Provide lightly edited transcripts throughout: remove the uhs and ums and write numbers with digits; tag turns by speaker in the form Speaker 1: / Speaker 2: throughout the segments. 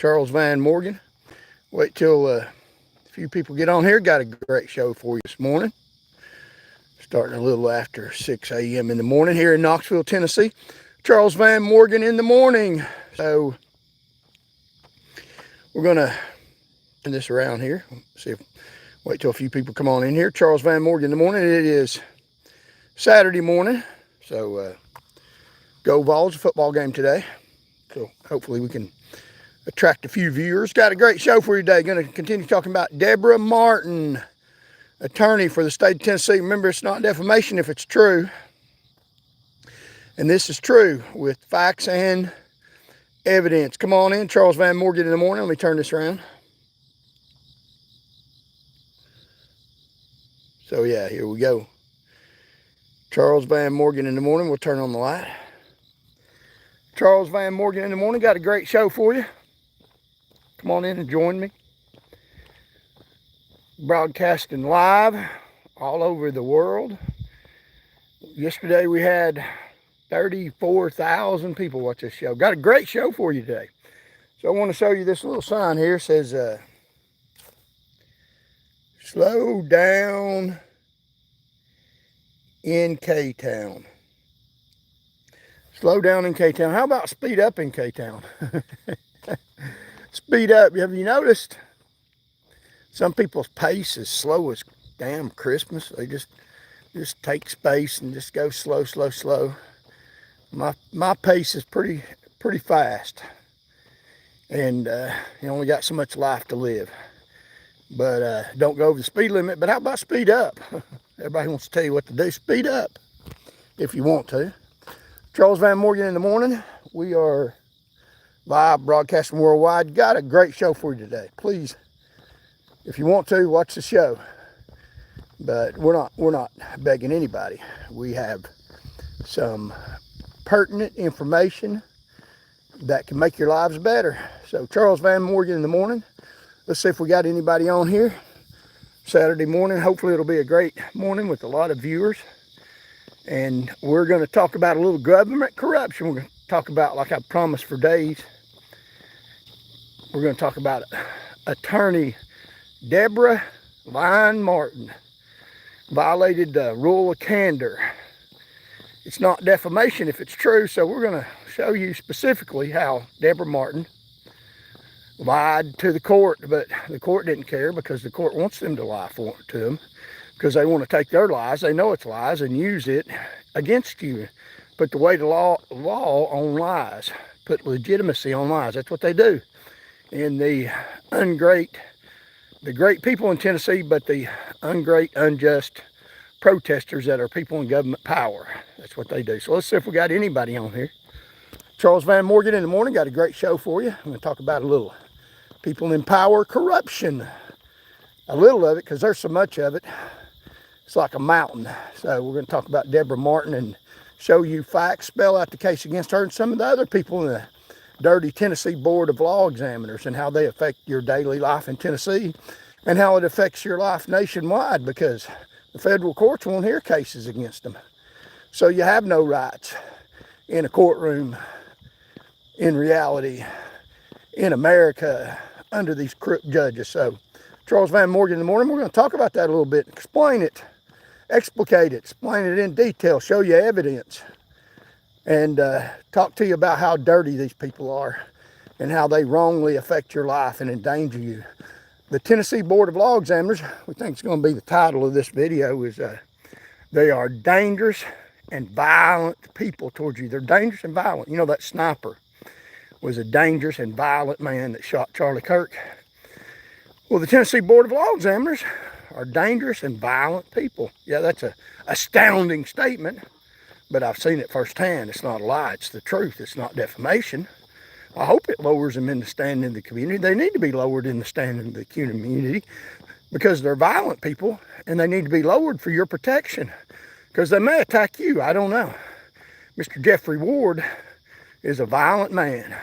Speaker 1: Charles Van Morgan. Wait till a few people get on here. Got a great show for you this morning. Starting a little after 6 a.m. in the morning here in Knoxville, Tennessee. Charles Van Morgan in the morning. So we're going to turn this around here. Wait till a few people come on in here. Charles Van Morgan in the morning. It is Saturday morning. So go Vols, a football game today. So hopefully we can attract a few viewers. Got a great show for you today. Going to continue talking about Debra Martin, attorney for the state of Tennessee. Remember, it's not defamation if it's true. And this is true with facts and evidence. Come on in, Charles Van Morgan in the morning. Let me turn this around. So yeah, here we go. Charles Van Morgan in the morning. We'll turn on the light. Charles Van Morgan in the morning. Got a great show for you. Come on in and join me. Broadcasting live all over the world. Yesterday we had 34,000 people watch this show. Got a great show for you today. So I want to show you this little sign here. It says, slow down in K-Town. Slow down in K-Town. How about speed up in K-Town? Speed up. Have you noticed some people's pace is slow as damn Christmas? They just take space and just go slow, slow, slow. My pace is pretty fast. And you only got so much life to live. But don't go over the speed limit. But how about speed up? Everybody wants to tell you what to do. Speed up if you want to. Charles Van Morgan in the morning. We are live broadcasting worldwide. Got a great show for you today. Please, if you want to, watch the show. But we're not begging anybody. We have some pertinent information that can make your lives better. So Charles Van Morgan in the morning. Let's see if we got anybody on here. Saturday morning. Hopefully it'll be a great morning with a lot of viewers. And we're going to talk about a little government corruption. We're going to talk about, like I promised for days, we're going to talk about Attorney Debra Martin. Violated the rule of candor. It's not defamation if it's true, so we're going to show you specifically how Debra Martin lied to the court, but the court didn't care because the court wants them to lie to them because they want to take their lies, they know it's lies, and use it against you. Put the weight of law on lies. Put legitimacy on lies. That's what they do. And the great people in Tennessee, but the unjust protesters that are people in government power. That's what they do. So let's see if we got anybody on here. Charles Van Morgan in the morning. Got a great show for you. I'm going to talk about a little people in power corruption. A little of it, because there's so much of it. It's like a mountain. So we're going to talk about Debra Martin and show you facts, spell out the case against her and some of the other people in the dirty Tennessee Board of Law Examiners and how they affect your daily life in Tennessee and how it affects your life nationwide, because the federal courts won't hear cases against them. So you have no rights in a courtroom, in reality, in America, under these crook judges. So Charles Van Morgan in the morning, we're going to talk about that a little bit, explain it, explicate it, explain it in detail, show you evidence, and talk to you about how dirty these people are and how they wrongly affect your life and endanger you. The Tennessee Board of Law Examiners, we think it's going to be the title of this video, is they are dangerous and violent people towards you. They're dangerous and violent. You know, that sniper was a dangerous and violent man that shot Charlie Kirk. Well, the Tennessee Board of Law Examiners are dangerous and violent people. Yeah, that's an astounding statement, but I've seen it firsthand. It's not a lie. It's the truth. It's not defamation. I hope it lowers them in the standing of the community. They need to be lowered in the standing of the community because they're violent people, and they need to be lowered for your protection because they may attack you. I don't know. Mr. Jeffrey Ward is a violent man.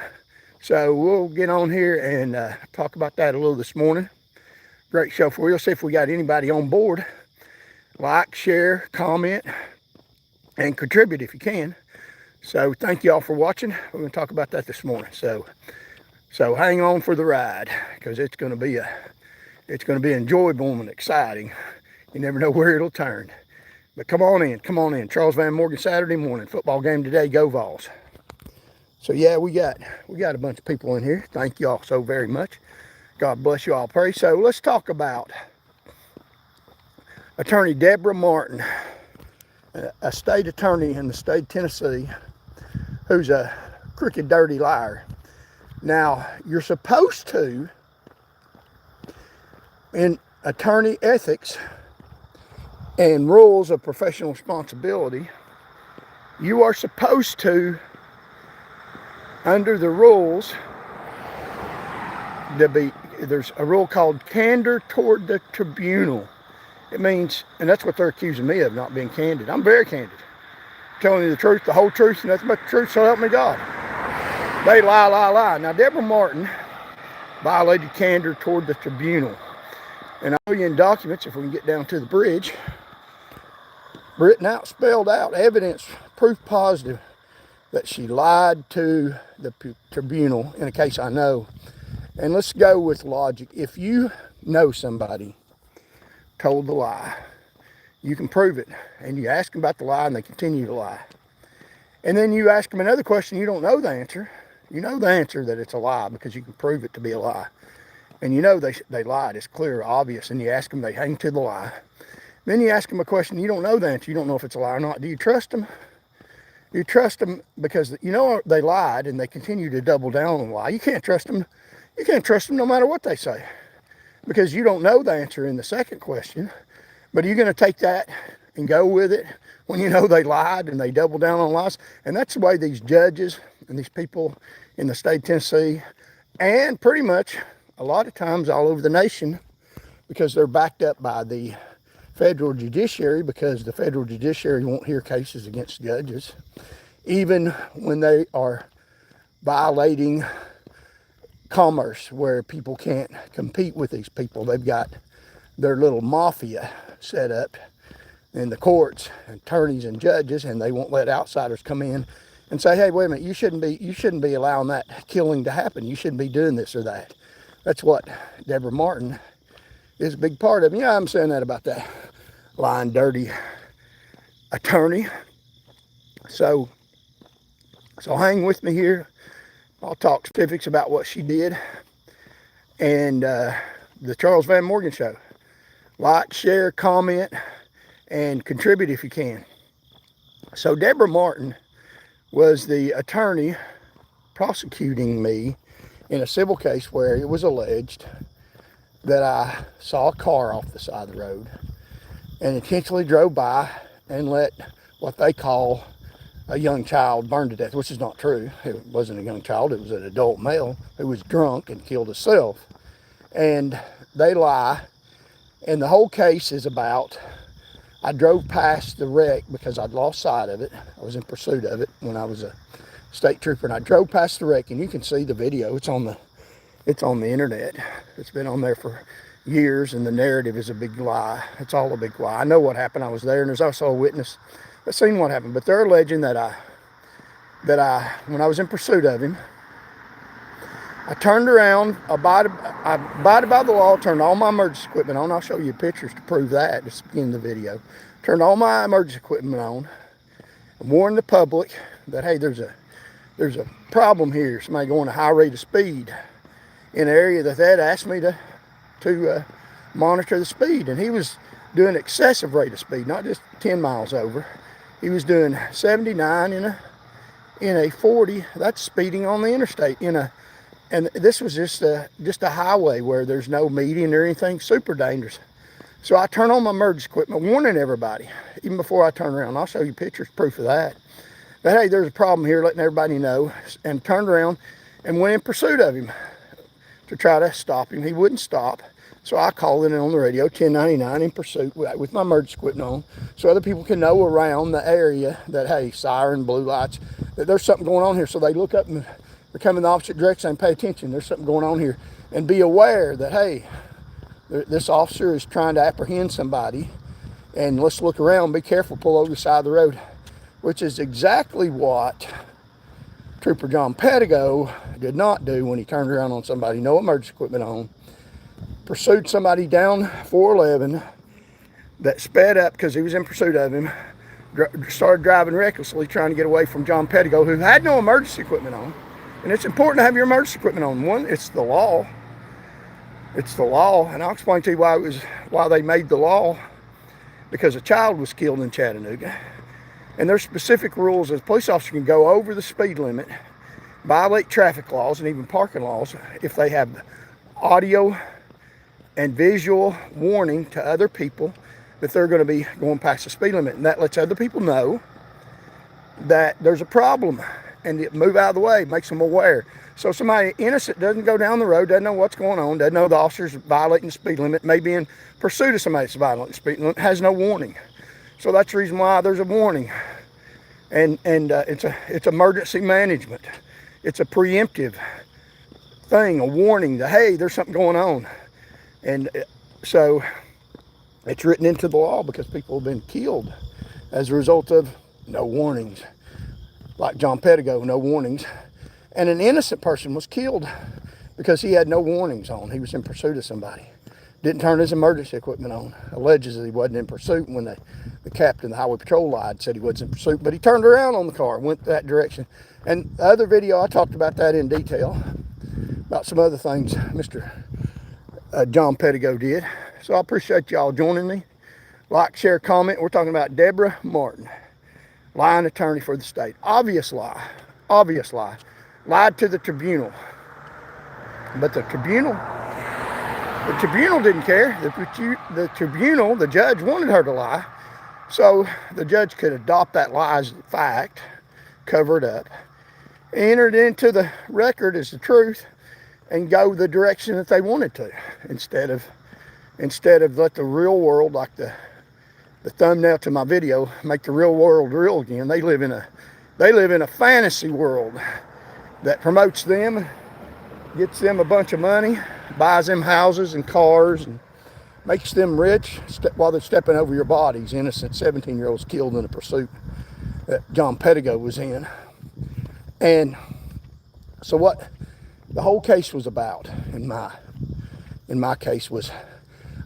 Speaker 1: So we'll get on here and talk about that a little this morning. Great show for you. Let's see if we got anybody on board. Like, share, comment, and contribute if you can. So thank you all for watching. We're going to talk about that this morning. So So hang on for the ride, because it's going to be enjoyable and exciting. You never know where it'll turn. But come on in. Charles Van Morgan, Saturday morning, football game today, go Vols. So yeah, we got a bunch of people in here. Thank you all so very much. God bless you all. Pray. So let's talk about Attorney Debra Martin, a state attorney in the state of Tennessee, who's a crooked, dirty liar. Now, you're supposed to, in attorney ethics and rules of professional responsibility, you are supposed to, under the rules, there's a rule called candor toward the tribunal. It means, and that's what they're accusing me of, not being candid. I'm very candid. Telling you the truth, the whole truth, and nothing but the truth, so help me God. They lie. Now, Debra Martin violated candor toward the tribunal. And I'll show you in documents, if we can get down to the bridge, written out, spelled out, evidence, proof positive that she lied to the tribunal in a case I know. And let's go with logic. If you know somebody told the lie, you can prove it. And you ask them about the lie and they continue to lie. And then you ask them another question, you don't know the answer. You know the answer that it's a lie because you can prove it to be a lie. And you know they lied, it's clear, obvious, and you ask them, they hang to the lie. Then you ask them a question, you don't know the answer, you don't know if it's a lie or not. Do you trust them? You trust them because you know they lied and they continue to double down on the lie. You can't trust them. You can't trust them no matter what they say because you don't know the answer in the second question. But are you going to take that and go with it when you know they lied and they double down on lies? And that's the way these judges and these people in the state of Tennessee, and pretty much a lot of times all over the nation, because they're backed up by the federal judiciary, because the federal judiciary won't hear cases against judges, even when they are violating commerce where people can't compete with these people. They've got their little mafia set up in the courts, attorneys and judges, and they won't let outsiders come in and say, hey, wait a minute, you shouldn't be allowing that killing to happen. You shouldn't be doing this or that. That's what Debra Martin is a big part of. Yeah, I'm saying that about that lying, dirty attorney. So hang with me here. I'll talk specifics about what she did and the Charles Van Morgan Show. Like, share, comment, and contribute if you can. So Debra Martin was the attorney prosecuting me in a civil case where it was alleged that I saw a car off the side of the road and intentionally drove by and let what they call a young child burn to death, which is not true. It wasn't a young child. It was an adult male who was drunk and killed himself. And they lie. And the whole case is about, I drove past the wreck because I'd lost sight of it. I was in pursuit of it when I was a state trooper, and I drove past the wreck, and you can see the video. It's on the internet. It's been on there for years, and the narrative is a big lie. It's all a big lie. I know what happened. I was there, and there's also a witness that seen what happened. But they're alleging that I, when I was in pursuit of him, I turned around, abided by the law, turned all my emergency equipment on. I'll show you pictures to prove that. Just in the video. Turned all my emergency equipment on, and warned the public that, hey, there's a problem here. Somebody going a high rate of speed in an area that they had asked me to monitor the speed. And he was doing excessive rate of speed, not just 10 miles over. He was doing 79 in a 40. That's speeding on the interstate and this was just a highway where there's no median or anything, super dangerous. So I turned on my emergency equipment, warning everybody, even before I turned around. I'll show you pictures, proof of that. But hey, there's a problem here, letting everybody know, and turned around and went in pursuit of him to try to stop him. He wouldn't stop. So I called it on the radio, 1099 in pursuit with my emergency equipment on, so other people can know around the area that, hey, siren, blue lights, that there's something going on here. So they look up and they're coming in the opposite direction and pay attention. There's something going on here. And be aware that, hey, this officer is trying to apprehend somebody, and let's look around, be careful, pull over the side of the road, which is exactly what Trooper John Pettigo did not do when he turned around on somebody, no emergency equipment on, pursued somebody down 411 that sped up because he was in pursuit of him, started driving recklessly trying to get away from John Pettigo, who had no emergency equipment on. And it's important to have your emergency equipment on. One, it's the law. It's the law, and I'll explain to you why they made the law. Because a child was killed in Chattanooga. And there's specific rules that a police officer can go over the speed limit, violate traffic laws and even parking laws if they have audio and visual warning to other people that they're going to be going past the speed limit. And that lets other people know that there's a problem and it move out of the way, makes them aware. So somebody innocent doesn't go down the road, doesn't know what's going on, doesn't know the officer's violating the speed limit, may be in pursuit of somebody that's violating the speed limit, has no warning. So that's the reason why there's a warning. And it's emergency management. It's a preemptive thing, a warning that, hey, there's something going on. And so it's written into the law because people have been killed as a result of no warnings. Like John Pettigo, no warnings. And an innocent person was killed because he had no warnings on. He was in pursuit of somebody. Didn't turn his emergency equipment on. Allegedly he wasn't in pursuit when the captain, the highway patrol lied, said he wasn't in pursuit. But he turned around on the car, went that direction. And the other video, I talked about that in detail, about some other things Mr. John Pettigo did. So I appreciate y'all joining me. Like, share, comment. We're talking about Debra Martin, lying attorney for the state. Obvious lie. Obvious lie. Lied to the tribunal. But the tribunal didn't care. The tribunal, the judge wanted her to lie. So the judge could adopt that lie as fact, cover it up, enter it into the record as the truth, and go the direction that they wanted to, instead of let the real world, like the thumbnail to my video, make the real world real again. They live in a fantasy world that promotes them, gets them a bunch of money, buys them houses and cars, and makes them rich while they're stepping over your bodies. Innocent 17-year-olds killed in a pursuit that John Pettigo was in. And so what the whole case was about in my case was,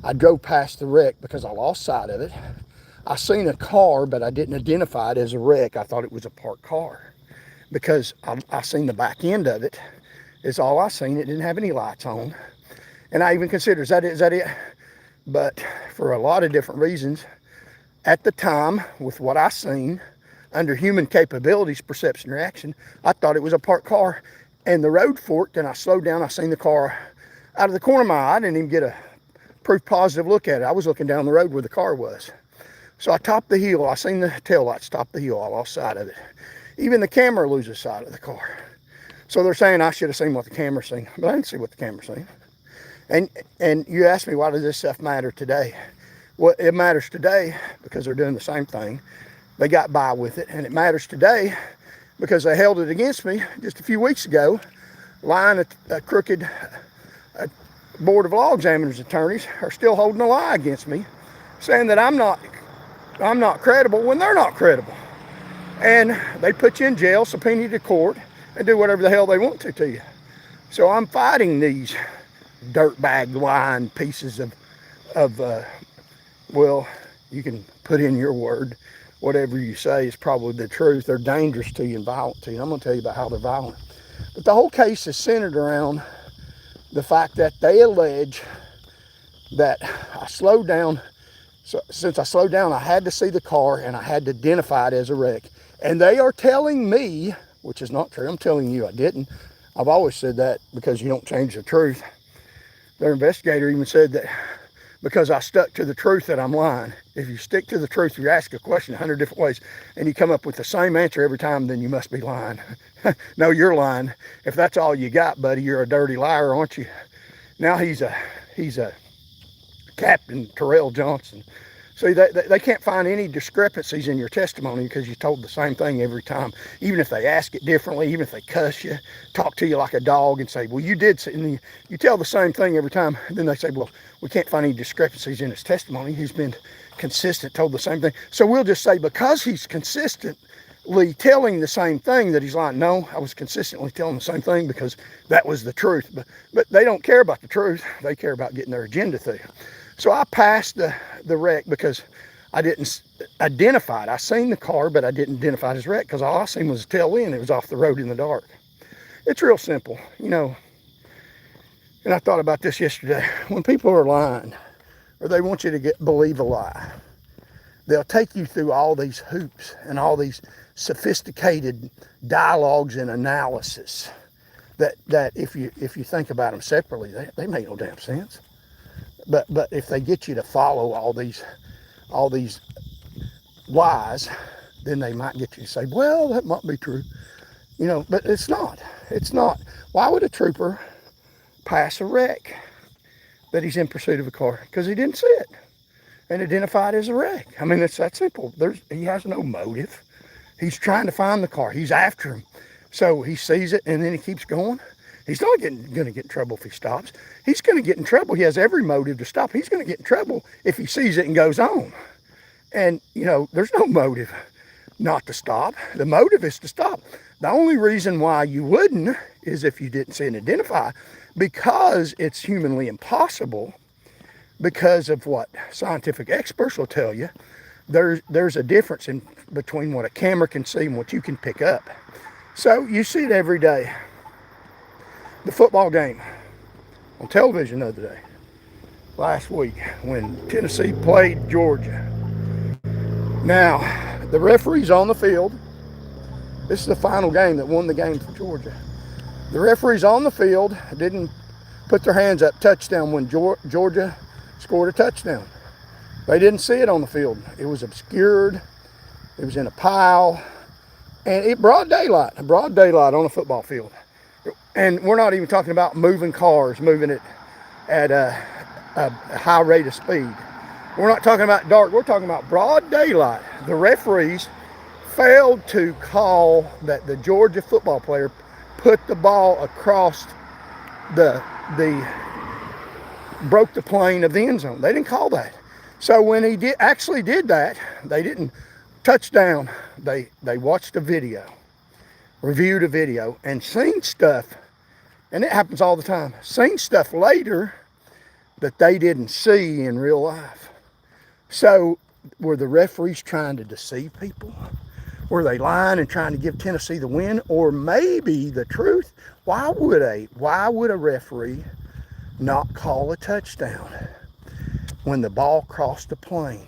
Speaker 1: I drove past the wreck because I lost sight of it. I seen a car, but I didn't identify it as a wreck. I thought it was a parked car because I seen the back end of it. Is all I seen. It didn't have any lights on. And I even considered, is that it? But for a lot of different reasons, at the time, with what I seen, under human capabilities, perception, reaction, I thought it was a parked car. And the road forked, and I slowed down. I seen the car out of the corner of my eye. I didn't even get a proof positive look at it. I was looking down the road where the car was. So I topped the hill. I seen the taillights top the hill. I lost sight of it. Even the camera loses sight of the car. So they're saying I should have seen what the camera seen, but I didn't see what the camera seen. And you asked me, why does this stuff matter today? Well, it matters today because they're doing the same thing. They got by with it, and it matters today because they held it against me just a few weeks ago, lying a crooked Board of Law Examiners attorneys are still holding a lie against me, saying that I'm not credible when they're not credible. And they put you in jail, subpoena you to court, and do whatever the hell they want to you. So I'm fighting these dirtbag lying pieces of well, you can put in your word. Whatever you say is probably the truth. They're dangerous to you and violent to you. And I'm going to tell you about how they're violent. But the whole case is centered around the fact that they allege that I slowed down. So since I slowed down, I had to see the car and I had to identify it as a wreck. And they are telling me, which is not true, I'm telling you I didn't. I've always said that because you don't change the truth. Their investigator even said that because I stuck to the truth that I'm lying. If you stick to the truth, you ask a question 100 different ways and you come up with the same answer every time, then you must be lying. No, you're lying. If that's all you got, buddy, you're a dirty liar, aren't you? Now he's a Captain Terrell Johnson. See, they can't find any discrepancies in your testimony because you told the same thing every time. Even if they ask it differently, even if they cuss you, talk to you like a dog and say, well, you did, and you tell the same thing every time. And then they say, well, we can't find any discrepancies in his testimony. He's been consistent, told the same thing. So we'll just say because he's consistent, telling the same thing, that he's lying. No, I was consistently telling the same thing because that was the truth. But they don't care about the truth. They care about getting their agenda through. So I passed the wreck because I didn't identify it. I seen the car, but I didn't identify it as wreck because all I seen was a tail end. It was off the road in the dark. It's real simple, you know. And I thought about this yesterday. When people are lying, or they want you to believe a lie, they'll take you through all these hoops and all these sophisticated dialogues and analysis that if you think about them separately, they make no damn sense. But if they get you to follow all these lies, then they might get you to say, well, that might be true. You know, but it's not. It's not. Why would a trooper pass a wreck that he's in pursuit of a car? Because he didn't see it and identify it as a wreck. I mean, it's that simple. He has no motive. He's trying to find the car. He's after him. So he sees it and then he keeps going. He's not going to get in trouble if he stops. He's going to get in trouble. He has every motive to stop. He's going to get in trouble if he sees it and goes on. And, you know, there's no motive not to stop. The motive is to stop. The only reason why you wouldn't is if you didn't see and identify, because it's humanly impossible, because of what scientific experts will tell you. There's a difference between what a camera can see and what you can pick up. So you see it every day. The football game on television the other day, last week, when Tennessee played Georgia. Now, the referee's on the field. This is the final game that won the game for Georgia. The referee's on the field, didn't put their hands up, touchdown, when Georgia scored a touchdown. They didn't see it on the field. It was obscured. It was in a pile. And it broad daylight on a football field. And we're not even talking about moving cars, moving it at a high rate of speed. We're not talking about dark. We're talking about broad daylight. The referees failed to call that the Georgia football player put the ball across broke the plane of the end zone. They didn't call that. So when he actually did that, they didn't touchdown. They watched a video, reviewed a video, and seen stuff, and it happens all the time, seen stuff later that they didn't see in real life. So were the referees trying to deceive people? Were they lying and trying to give Tennessee the win? Or maybe the truth? Why would a referee not call a touchdown when the ball crossed the plane?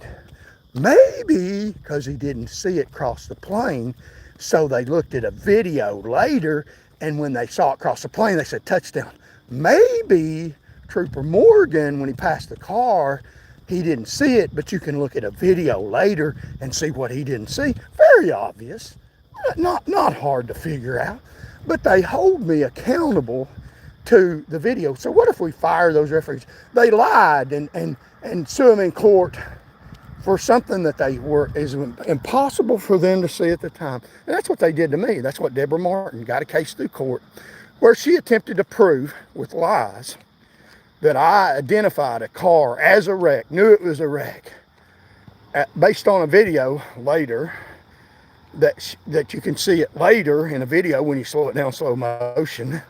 Speaker 1: Maybe because he didn't see it cross the plane, so they looked at a video later, and when they saw it cross the plane, they said touchdown. Maybe Trooper Morgan, when he passed the car, he didn't see it, but you can look at a video later and see what he didn't see. Very obvious, not hard to figure out, but they hold me accountable to the video. So what if we fire those referees? They lied and sue them in court for something that is impossible for them to see at the time. And that's what they did to me. That's what Debra Martin got a case through court, where she attempted to prove with lies that I identified a car as a wreck, knew it was a wreck, based on a video later, that you can see it later in a video when you slow it down slow motion,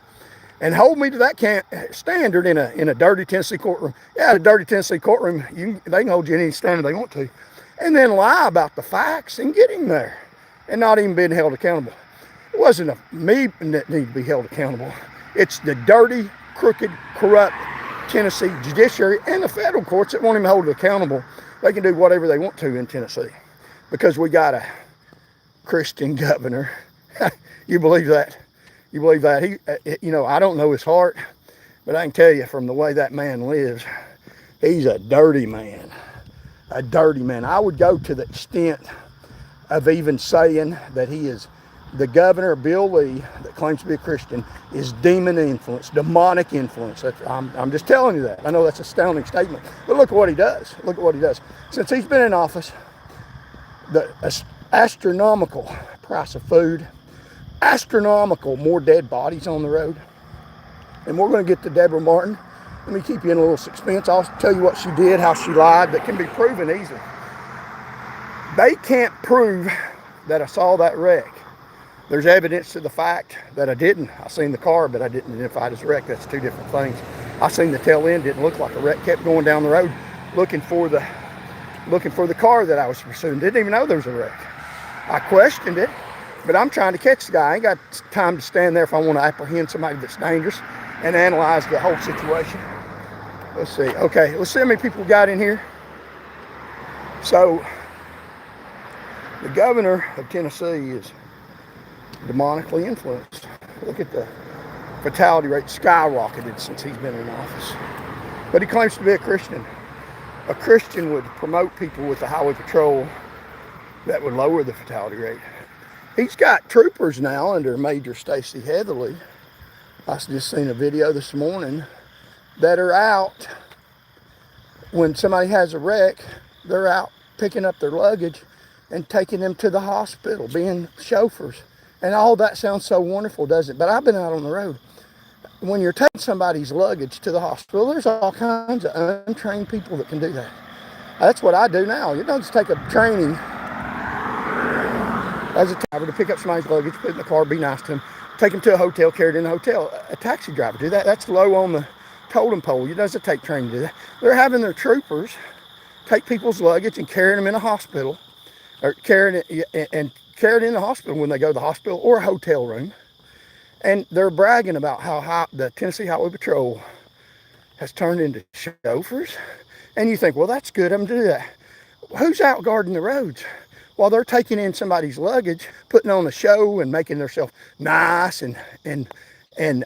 Speaker 1: and hold me to that standard in a dirty Tennessee courtroom. Yeah, a dirty Tennessee courtroom, they can hold you in any standard they want to, and then lie about the facts and get him there, and not even being held accountable. It wasn't me that needed to be held accountable. It's the dirty, crooked, corrupt Tennessee judiciary and the federal courts that won't even hold it accountable. They can do whatever they want to in Tennessee because we got a Christian governor. You believe that? You believe that? I don't know his heart, but I can tell you from the way that man lives, he's a dirty man. A dirty man. I would go to the extent of even saying that he is the governor, Bill Lee, that claims to be a Christian, is demon influence, demonic influence. I'm just telling you that. I know that's an astounding statement, but look at what he does. Look at what he does. Since he's been in office, the astronomical price of food, astronomical more dead bodies on the road. And we're going to get to Debra Martin. Let me keep you in a little suspense. I'll tell you what she did, how she lied, that can be proven easily. They can't prove that I saw that wreck. There's evidence to the fact that I didn't. I seen the car, but I didn't identify it as a wreck. That's two different things. I seen the tail end, didn't look like a wreck. Kept going down the road looking for the car that I was pursuing. Didn't even know there was a wreck. I questioned it, but I'm trying to catch the guy. I ain't got time to stand there if I want to apprehend somebody that's dangerous and analyze the whole situation. Let's see. Okay, let's see how many people we got in here. So, the governor of Tennessee is demonically influenced. Look at the fatality rate skyrocketed since he's been in office. But he claims to be a Christian. A Christian would promote people with the highway patrol that would lower the fatality rate. He's got troopers now under Major Stacey Heatherly. I just seen a video this morning that are out when somebody has a wreck. They're out picking up their luggage and taking them to the hospital, being chauffeurs. And all that sounds so wonderful, doesn't it? But I've been out on the road. When you're taking somebody's luggage to the hospital, there's all kinds of untrained people that can do that. That's what I do now. You don't just take a training as a driver to pick up somebody's luggage, put it in the car, be nice to them, take them to a hotel, carry it in the hotel. A taxi driver do that. That's low on the totem pole. It doesn't take training to do that. They're having their troopers take people's luggage and carry them in a hospital, or carry it in the hospital when they go to the hospital or a hotel room. And they're bragging about how the Tennessee Highway Patrol has turned into chauffeurs. And you think, well, that's good. I'm going to do that. Who's out guarding the roads? While they're taking in somebody's luggage, putting on a show and making themselves nice and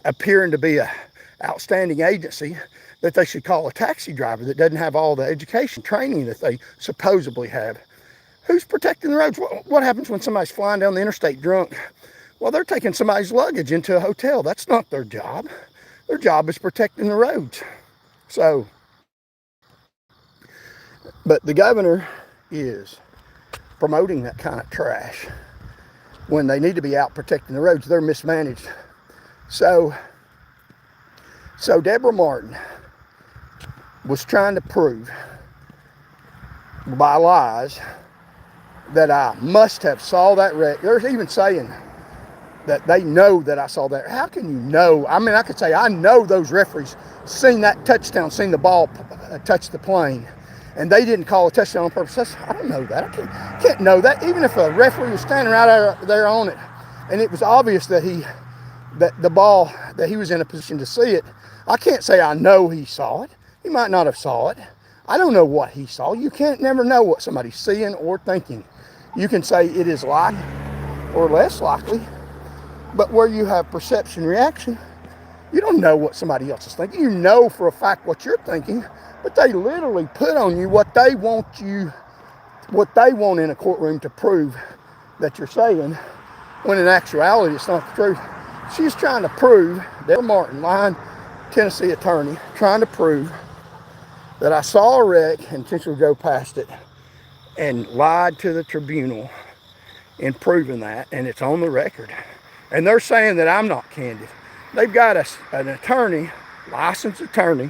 Speaker 1: appearing to be a outstanding agency that they should call a taxi driver that doesn't have all the education training that they supposedly have. Who's protecting the roads? What happens when somebody's flying down the interstate drunk? Well, they're taking somebody's luggage into a hotel. That's not their job. Their job is protecting the roads. So, but the governor is promoting that kind of trash when they need to be out protecting the roads. They're mismanaged. So Debra Martin was trying to prove by lies that I must have saw that wreck. There's even saying that they know that I saw that. How can you know? I mean, I could say I know those referees seen that touchdown, seen the ball touch the plane, and they didn't call a touchdown on purpose. I don't know that. I can't know that. Even if a referee was standing right there on it, and it was obvious that the ball, that he was in a position to see it, I can't say I know he saw it. He might not have saw it. I don't know what he saw. You can't never know what somebody's seeing or thinking. You can say it is likely or less likely, but where you have perception reaction, you don't know what somebody else is thinking. You know for a fact what you're thinking, but they literally put on you what they want in a courtroom to prove that you're saying, when in actuality it's not the truth. She's trying to prove, Debra Martin, lying Tennessee attorney, trying to prove that I saw a wreck and intentionally drove past it and lied to the tribunal in proving that, and it's on the record. And they're saying that I'm not candid. They've got an attorney, licensed attorney,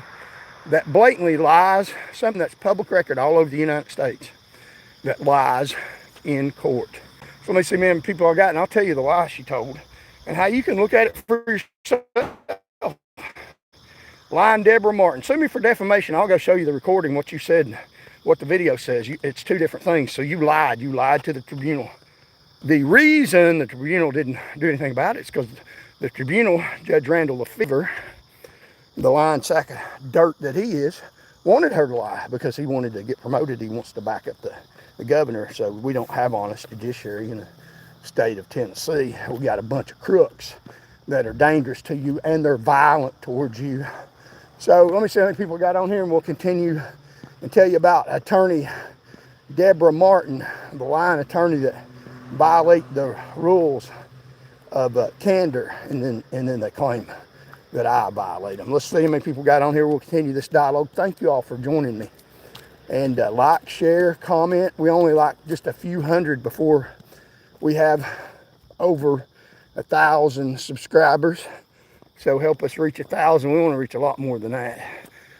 Speaker 1: that blatantly lies, something that's public record all over the United States, that lies in court. So let me see, man, people I got, and I'll tell you the lie she told and how you can look at it for yourself. Lying Debra Martin. Sue me for defamation. I'll go show you the recording, what you said, what the video says. It's two different things. So you lied to the tribunal. The reason the tribunal didn't do anything about it is because the tribunal, Judge Randall Lefevre, the lying sack of dirt that he is, wanted her to lie because he wanted to get promoted. He wants to back up the governor. So we don't have honest judiciary in the state of Tennessee. We got a bunch of crooks that are dangerous to you and they're violent towards you. So let me see how many people got on here, and we'll continue and tell you about Attorney Debra Martin, the lying attorney that violate the rules of candor, and then they claim that I violate them. Let's see how many people got on here. We'll continue this dialogue. Thank you all for joining me. And like, share, comment. We only like just a few hundred before we have over 1,000 subscribers. So help us reach 1,000. We want to reach a lot more than that.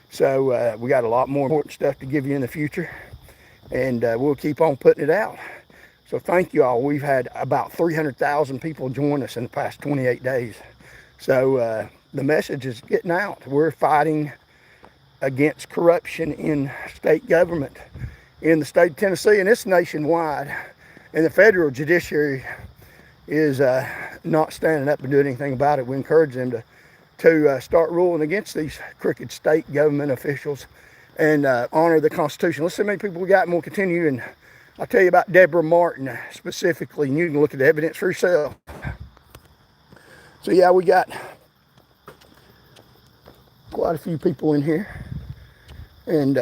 Speaker 1: So we got a lot more important stuff to give you in the future. And we'll keep on putting it out. So thank you all. We've had about 300,000 people join us in the past 28 days. So the message is getting out. We're fighting against corruption in state government in the state of Tennessee, and it's nationwide. And the federal judiciary is not standing up and doing anything about it. We encourage them to start ruling against these crooked state government officials and honor the Constitution. Let's see how many people we got, and we'll continue. And I'll tell you about Debra Martin specifically, and you can look at the evidence for yourself. So yeah, we got quite a few people in here, and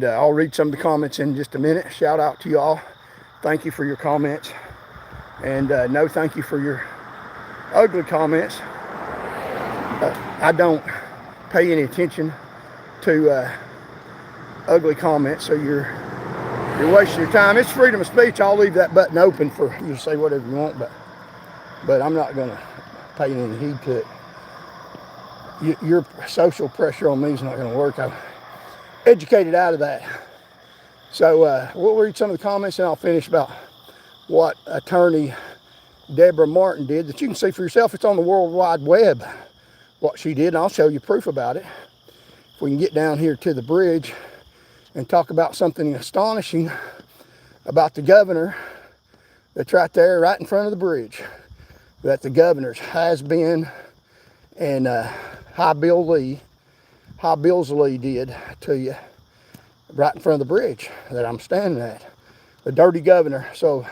Speaker 1: I'll read some of the comments in just a minute. Shout out to y'all. Thank you for your comments, and no thank you for your ugly comments. I don't pay any attention to ugly comments, so you're wasting your time. It's freedom of speech. I'll leave that button open for you to say whatever you want, but I'm not going to pay any heed to it. Your social pressure on me is not going to work. I'm educated out of that. So we'll read some of the comments, and I'll finish about what Attorney Debra Martin did that you can see for yourself. It's on the World Wide Web, what she did, and I'll show you proof about it. If we can get down here to the bridge and talk about something astonishing about the governor that's right there, right in front of the bridge, that the governor's has been, and High Bills Lee did to you right in front of the bridge that I'm standing at. The dirty governor. So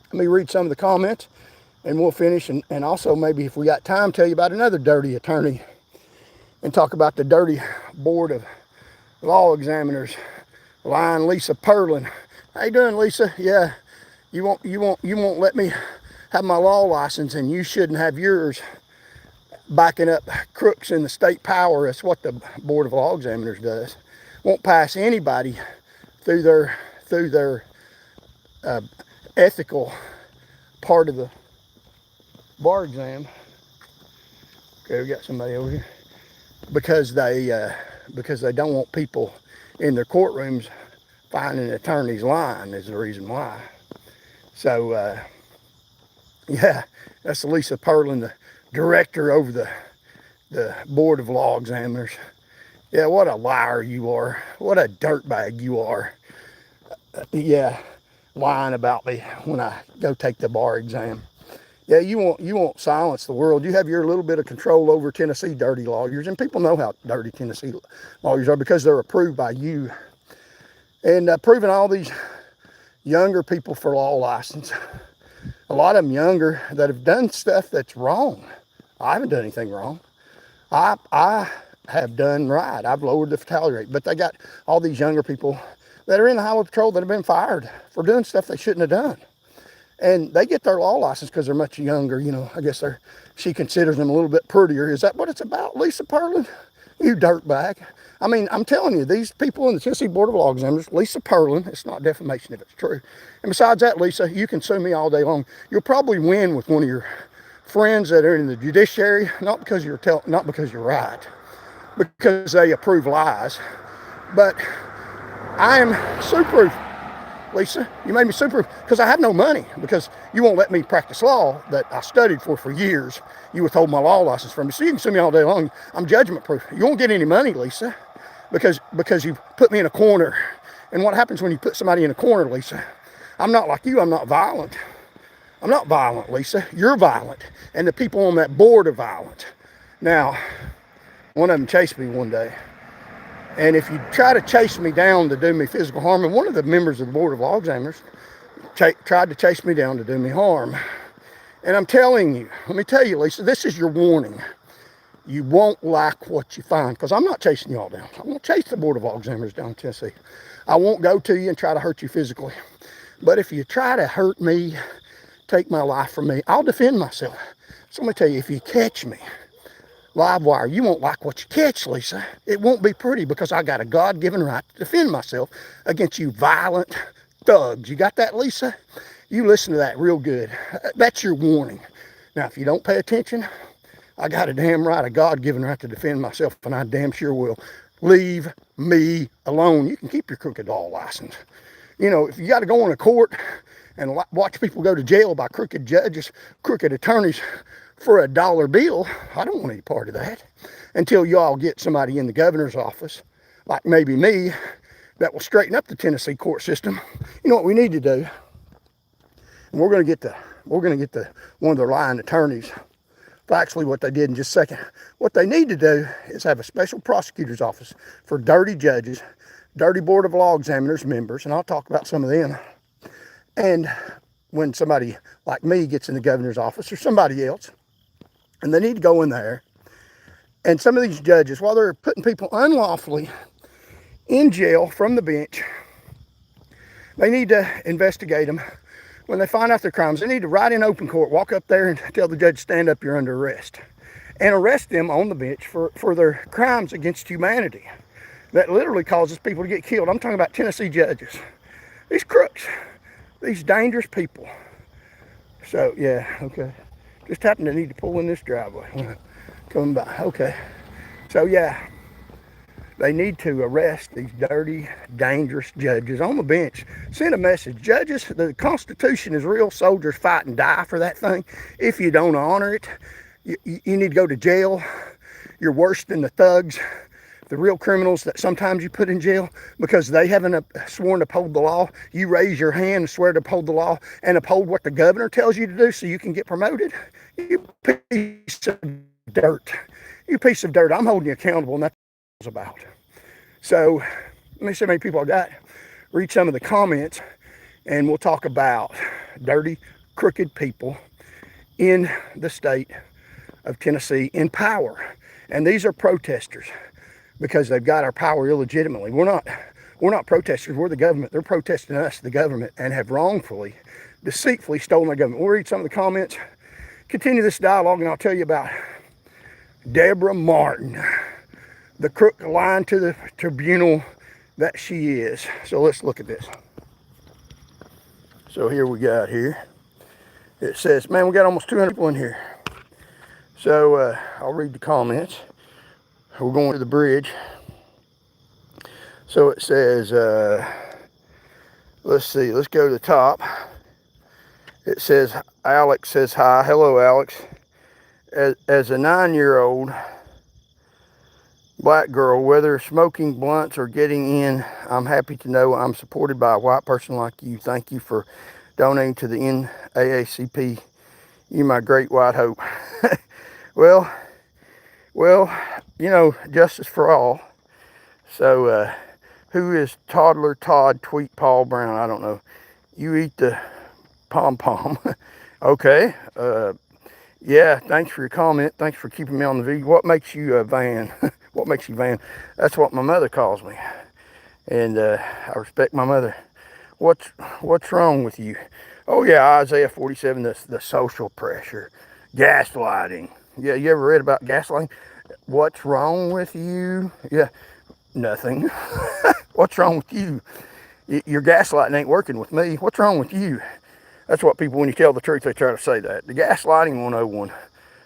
Speaker 1: let me read some of the comments, and we'll finish, and also maybe if we got time, tell you about another dirty attorney and talk about the dirty board of law examiners, lying Lisa Perlin. How you doing, Lisa? Yeah, you won't let me have my law license, and you shouldn't have yours, backing up crooks in the state power. That's what the board of law examiners does. Won't pass anybody through their ethical part of the bar exam. Okay, we got somebody over here because they don't want people in their courtrooms finding attorneys lying is the reason why. So yeah, that's Lisa Perlin, the director over the board of law examiners. Yeah, what a liar you are. What a dirtbag you are. Yeah, lying about me when I go take the bar exam. Yeah, you won't silence the world. You have your little bit of control over Tennessee dirty lawyers, and people know how dirty Tennessee lawyers are because they're approved by you. And approving all these younger people for law license. A lot of them younger that have done stuff that's wrong. I haven't done anything wrong. I have done right. I've lowered the fatality rate. But they got all these younger people that are in the highway patrol that have been fired for doing stuff they shouldn't have done. And they get their law license because they're much younger. You know, I guess she considers them a little bit prettier. Is that what it's about, Lisa Perlin? You dirtbag. I mean, I'm telling you, these people in the Tennessee Board of Law Examiners, Lisa Perlin, it's not defamation if it's true. And besides that, Lisa, you can sue me all day long. You'll probably win with one of your friends that are in the judiciary, not because you're right, because they approve lies. But I am sue-proof, Lisa. You made me sue-proof because I have no money, because you won't let me practice law that I studied for years. You withhold my law license from me, so you can sue me all day long. I'm judgment-proof. You won't get any money, Lisa, because you put me in a corner. And what happens when you put somebody in a corner, Lisa? I'm not like you. I'm not violent. I'm not violent, Lisa. You're violent. And the people on that board are violent. Now, one of them chased me one day. And if you try to chase me down to do me physical harm, and one of the members of the Board of Law Examiners tried to chase me down to do me harm. And I'm telling you, let me tell you, Lisa, this is your warning. You won't like what you find, because I'm not chasing you all down. I won't chase the Board of Law Examiners down in Tennessee. I won't go to you and try to hurt you physically. But if you try to hurt me, take my life from me, I'll defend myself. So let me tell you, if you catch me, live wire, you won't like what you catch, Lisa. It won't be pretty, because I got a God-given right to defend myself against you violent thugs. You got that, Lisa? You listen to that real good. That's your warning. Now, if you don't pay attention, I got a damn right, a God-given right to defend myself, and I damn sure will. Leave me alone. You can keep your crooked law license. You know, if you got to go on a court and watch people go to jail by crooked judges, crooked attorneys for a dollar bill, I don't want any part of that. Until y'all get somebody in the governor's office, like maybe me, that will straighten up the Tennessee court system. You know what we need to do? And we're going to get the one of their lying attorneys. Actually, what they did in just a second. What they need to do is have a special prosecutor's office for dirty judges, dirty Board of Law Examiners members, and I'll talk about some of them. And when somebody like me gets in the governor's office or somebody else, and they need to go in there, and some of these judges, while they're putting people unlawfully in jail from the bench, they need to investigate them. When they find out their crimes, they need to right in open court, walk up there and tell the judge, stand up, you're under arrest. And arrest them on the bench for their crimes against humanity. That literally causes people to get killed. I'm talking about Tennessee judges. These crooks, these dangerous people. So, yeah, okay. Just happen to need to pull in this driveway. Coming by, okay. So, yeah. They need to arrest these dirty, dangerous judges on the bench. Send a message. Judges, the Constitution is real. Soldiers fight and die for that thing. If you don't honor it, you need to go to jail. You're worse than the thugs, the real criminals that sometimes you put in jail because they haven't sworn to uphold the law. You raise your hand and swear to uphold the law and uphold what the governor tells you to do so you can get promoted. You piece of dirt. You piece of dirt. I'm holding you accountable, and that's about. So let me see how many people I got. Read some of the comments and we'll talk about dirty, crooked people in the state of Tennessee in power. And these are protesters because they've got our power illegitimately. We're not protesters, we're the government. They're protesting us, the government, and have wrongfully, deceitfully stolen our government. We'll read some of the comments, continue this dialogue, and I'll tell you about Debra Martin, the crook lying to the tribunal that she is. So let's look at this. So here we got here. It says, man, we got almost 200 people in here. So I'll read the comments. We're going to the bridge. So it says, let's see, let's go to the top. It says, Alex says hi. Hello, Alex. As a 9-year-old black girl, whether smoking blunts or getting in, I'm happy to know I'm supported by a white person like you. Thank you for donating to the NAACP. You my great white hope. well, you know, justice for all. So, who is Toddler Todd Tweet Paul Brown? I don't know. You eat the pom-pom. Okay. Yeah, thanks for your comment. Thanks for keeping me on the video. What makes you a Van? What makes you Van? That's what my mother calls me. And I respect my mother. What's wrong with you? Oh yeah, Isaiah 47, the social pressure, gaslighting. Yeah, you ever read about gaslighting? What's wrong with you? Yeah, nothing. What's wrong with you? Your gaslighting ain't working with me. What's wrong with you? That's what people, when you tell the truth, they try to say that. The gaslighting 101.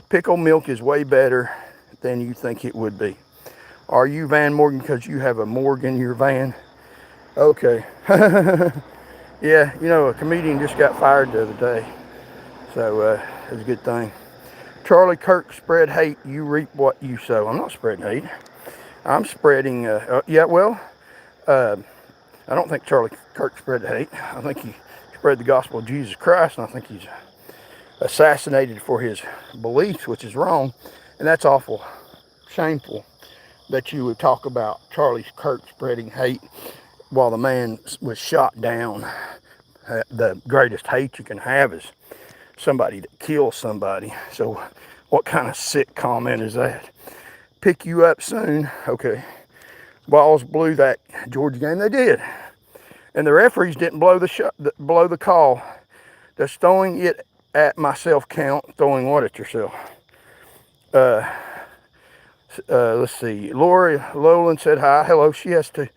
Speaker 1: Pickle milk is way better than you think it would be. Are you Van Morgan because you have a Morgan, your van? Okay. Yeah, you know, a comedian just got fired the other day. So, it's a good thing. Charlie Kirk spread hate. You reap what you sow. I'm not spreading hate. I'm spreading, yeah, well, I don't think Charlie Kirk spread the hate. I think he spread the gospel of Jesus Christ, and I think he's assassinated for his beliefs, which is wrong. And that's awful shameful that you would talk about Charlie Kirk spreading hate while the man was shot down. The greatest hate you can have is somebody that kills somebody. So what kind of sick comment is that? Pick you up soon. Okay. Balls blew that Georgia game. They did. And the referees didn't blow the call. Just throwing it at myself count. Throwing what at yourself? Let's see. Lori Lowland said hi. Hello. She has to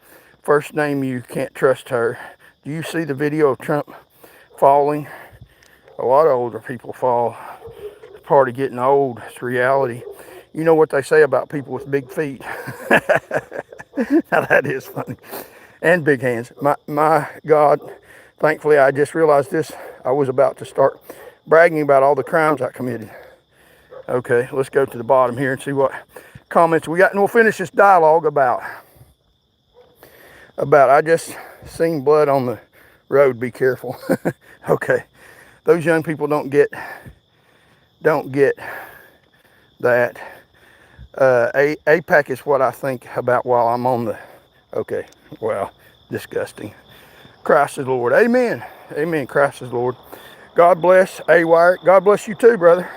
Speaker 1: first name you. Can't trust her. Do you see the video of Trump falling? A lot of older people fall. It's part of getting old. It's reality. You know what they say about people with big feet. Now that is funny. and big hands. My God, thankfully I just realized this. I was about to start bragging about all the crimes I committed. Okay, let's go to the bottom here and see what comments we got, and we'll finish this dialogue about I just seen blood on the road, be careful. Okay, those young people don't get that. APAC is what I think about while I'm on the, okay, well, disgusting. Christ is Lord. Amen. Amen. Christ is Lord. God bless A-Wire. God bless you too, brother.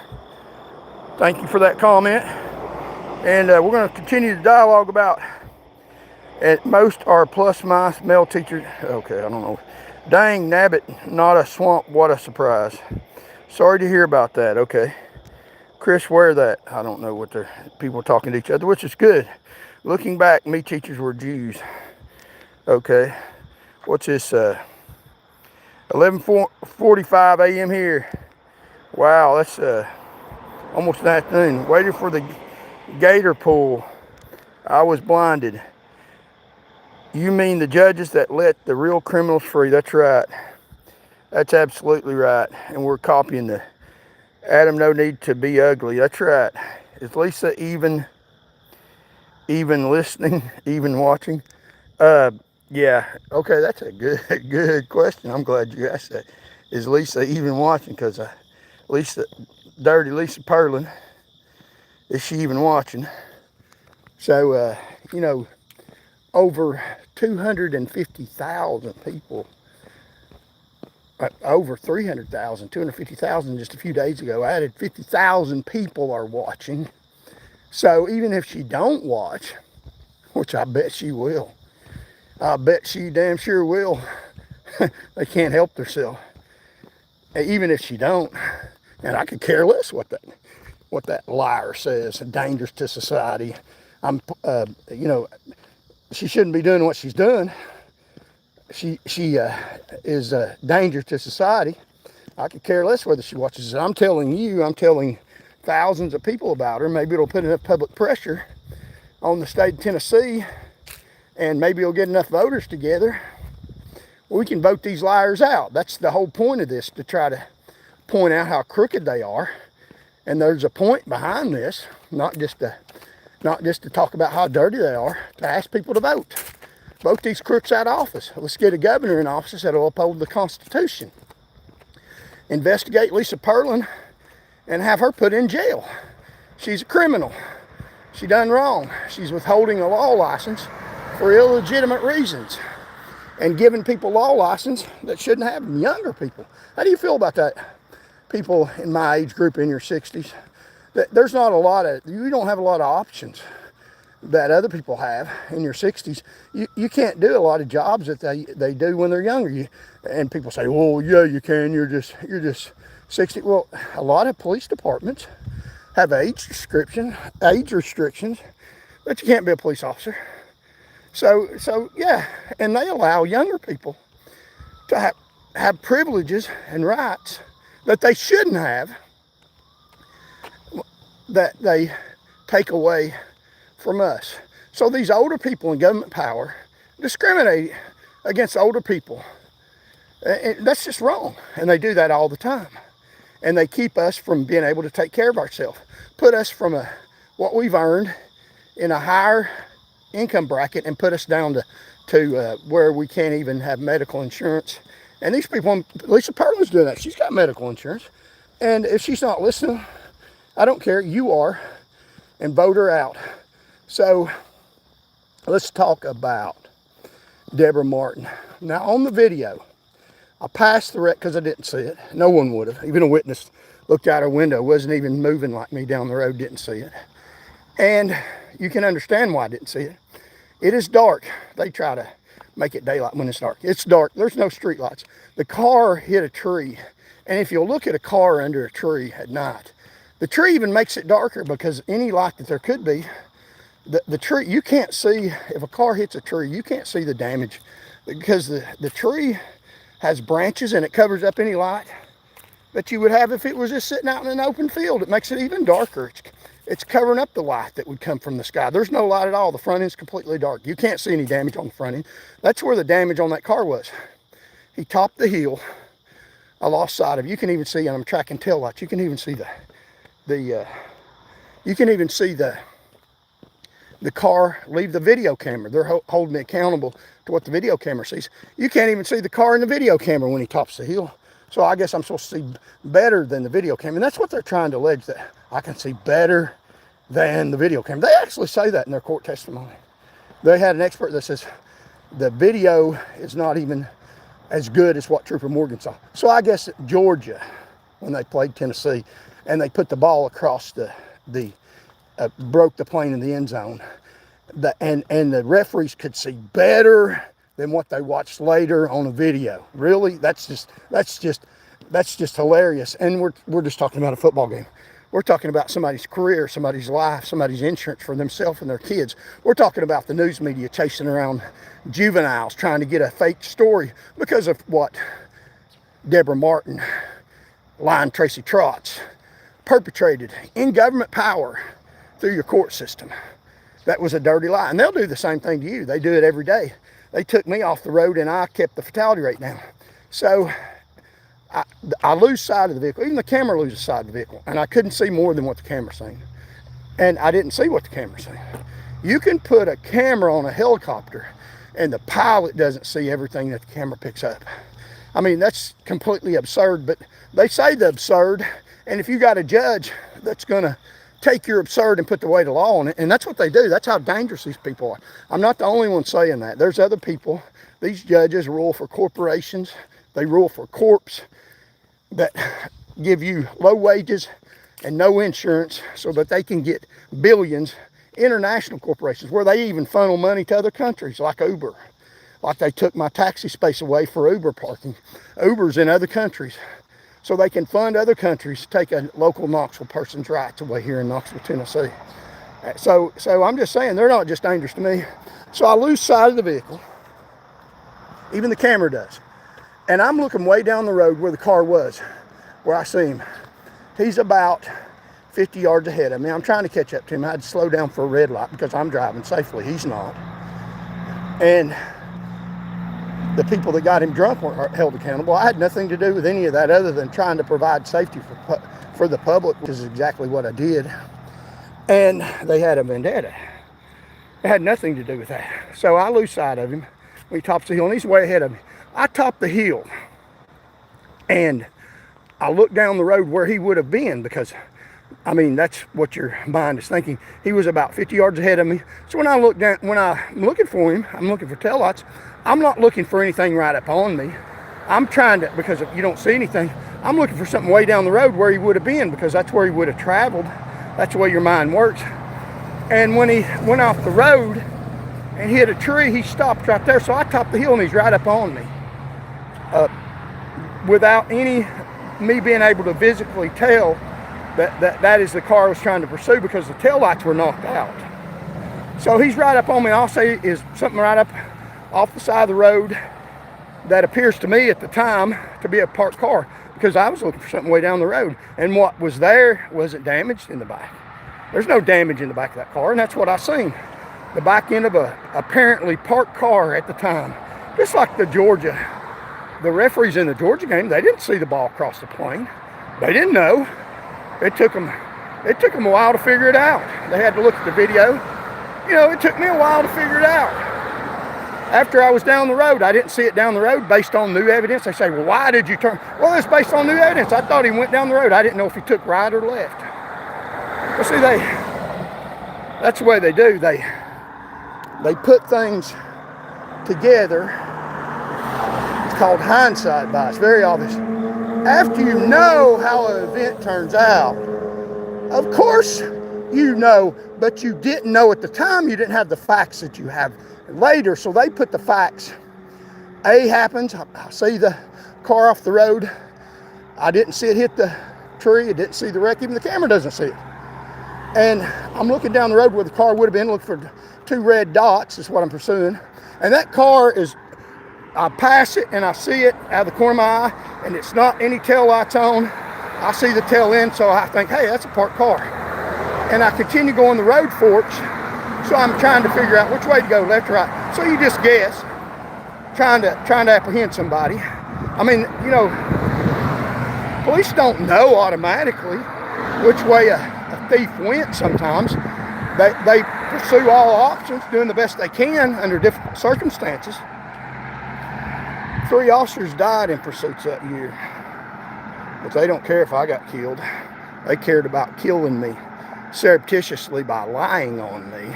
Speaker 1: Thank you for that comment. And we're going to continue the dialogue about, at most are plus-minus male teachers. Okay, I don't know. Dang, nabbit, not a swamp. What a surprise. Sorry to hear about that. Okay. Chris, where that? I don't know what they're, people talking to each other, which is good. Looking back, me teachers were Jews. Okay. What's this? 11:45 a.m. here. Wow, that's almost an afternoon. Waiting for the gator pool. I was blinded. You mean the judges that let the real criminals free? That's right. That's absolutely right. And we're copying the Adam, no need to be ugly. That's right. Is Lisa even listening, even watching? Yeah. Okay, that's a good question. I'm glad you asked that. Is Lisa even watching? Because dirty Lisa Perlin, is she even watching? So, you know, over 250,000 people, over 300,000, 250,000 just a few days ago, added 50,000 people are watching. So even if she don't watch, which I bet she will, I bet she damn sure will. They can't help themselves. Even if she don't, and I could care less what that liar says, dangerous to society. You know, she shouldn't be doing what she's doing. She is a danger to society. I could care less whether she watches it. I'm telling thousands of people about her. Maybe it'll put enough public pressure on the state of Tennessee, and maybe it'll get enough voters together. We can vote these liars out. That's the whole point of this, to try to point out how crooked they are. And there's a point behind this, not just to talk about how dirty they are, to ask people to vote. Vote these crooks out of office. Let's get a governor in office that'll uphold the Constitution. Investigate Lisa Perlin and have her put in jail. She's a criminal. She done wrong. She's withholding a law license for illegitimate reasons and giving people law license that shouldn't have them, younger people. How do you feel about that? People in my age group, in your 60s, there's not a lot of, you don't have a lot of options that other people have in your 60s. You can't do a lot of jobs that they do when they're younger. And people say, well, yeah, you can. You're just 60. Well, a lot of police departments have age restrictions, but you can't be a police officer. So yeah, and they allow younger people to have privileges and rights that they shouldn't have, that they take away from us. So these older people in government power discriminate against older people. And that's just wrong. And they do that all the time. And they keep us from being able to take care of ourselves. Put us from what we've earned in a higher income bracket and put us down to where we can't even have medical insurance. And these people, Lisa Perlin's doing that. She's got medical insurance. And if she's not listening, I don't care. You are. And vote her out. So let's talk about Debra Martin. Now on the video, I passed the wreck because I didn't see it. No one would have. Even a witness looked out her window, wasn't even moving like me down the road, didn't see it. And you can understand why I didn't see it. It is dark. They try to make it daylight when it's dark. It's dark. There's no street lights. The car hit a tree. And if you'll look at a car under a tree at night, the tree even makes it darker, because any light that there could be, the tree, you can't see. If a car hits a tree, you can't see the damage, because the tree has branches and it covers up any light that you would have if it was just sitting out in an open field. It makes it even darker. It's covering up the light that would come from the sky. There's no light at all. The front end's completely dark. You can't see any damage on the front end. That's where the damage on that car was. He topped the hill. I lost sight of it. You can even see, and I'm tracking tail lights. You can even see the car leave the video camera. They're holding me accountable to what the video camera sees. You can't even see the car in the video camera when he tops the hill. So I guess I'm supposed to see better than the video camera. And that's what they're trying to allege, that I can see better than the video camera. They actually say that in their court testimony. They had an expert that says the video is not even as good as what Trooper Morgan saw. So I guess Georgia, when they played Tennessee, and they put the ball across broke the plane in the end zone, and the referees could see better than what they watched later on a video. Really, that's just hilarious. And we're just talking about a football game. We're talking about somebody's career, somebody's life, somebody's insurance for themselves and their kids. We're talking about the news media chasing around juveniles trying to get a fake story because of what Debra Martin, lying Tracy Trotz, perpetrated in government power through your court system. That was a dirty lie. And they'll do the same thing to you. They do it every day. They took me off the road and I kept the fatality rate down. So I lose sight of the vehicle. Even the camera loses sight of the vehicle. And I couldn't see more than what the camera's saying. And I didn't see what the camera's saying. You can put a camera on a helicopter and the pilot doesn't see everything that the camera picks up. I mean, that's completely absurd, but they say the absurd. And if you got a judge that's gonna take your absurd and put the weight of law on it, and that's what they do. That's how dangerous these people are. I'm not the only one saying that. There's other people. These judges rule for corporations. They rule for corps that give you low wages and no insurance so that they can get billions. International corporations where they even funnel money to other countries like Uber. Like they took my taxi space away for Uber parking. Uber's in other countries. So they can fund other countries to take a local Knoxville person's rights away here in Knoxville, Tennessee. So I'm just saying, they're not just dangerous to me. So I lose sight of the vehicle. Even the camera does. And I'm looking way down the road where the car was, where I see him. He's about 50 yards ahead of me. I'm trying to catch up to him. I had to slow down for a red light because I'm driving safely. He's not. And the people that got him drunk weren't held accountable. I had nothing to do with any of that other than trying to provide safety for the public, which is exactly what I did. And they had a vendetta. It had nothing to do with that. So I lose sight of him when he tops the hill, and he's way ahead of me. I top the hill, and I look down the road where he would have been because, I mean, that's what your mind is thinking. He was about 50 yards ahead of me. So when I look down, when I'm looking for him, I'm looking for taillights. I'm not looking for anything right up on me. I'm trying to, because if you don't see anything, I'm looking for something way down the road where he would have been because that's where he would have traveled. That's the way your mind works. And when he went off the road and hit a tree, he stopped right there. So I topped the hill and he's right up on me. Without me being able to physically tell that is the car I was trying to pursue because the taillights were knocked out. So he's right up on me. I'll say is something right up off the side of the road that appears to me at the time to be a parked car because I was looking for something way down the road. And what was there wasn't damaged in the back. There's no damage in the back of that car, and that's what I seen. The back end of a apparently parked car at the time. Just like the referees in the Georgia game, they didn't see the ball cross the plane. They didn't know. It took them a while to figure it out. They had to look at the video. You know, it took me a while to figure it out. After I was down the road, I didn't see it down the road based on new evidence. They say, well, why did you turn? Well, it's based on new evidence. I thought he went down the road. I didn't know if he took right or left. But see, that's the way they do. They put things together. It's called hindsight bias, very obvious. After you know how an event turns out, of course you know, but you didn't know at the time. You didn't have the facts that you have later. So they put the facts. A happens. I see the car off the road. I didn't see it hit the tree. I didn't see the wreck. Even the camera doesn't see it. And I'm looking down the road where the car would have been, looking for 2 red dots is what I'm pursuing. And that car is, I pass it and I see it out of the corner of my eye, and it's not any tail lights on. I see the tail end, so I think, hey, that's a parked car. and I continue going the road forks. So I'm trying to figure out which way to go, left or right. So you just guess, trying to apprehend somebody. I mean, you know, police don't know automatically which way a thief went sometimes. They pursue all options, doing the best they can under difficult circumstances. 3 officers died in pursuits that year. But they don't care if I got killed. They cared about killing me surreptitiously by lying on me,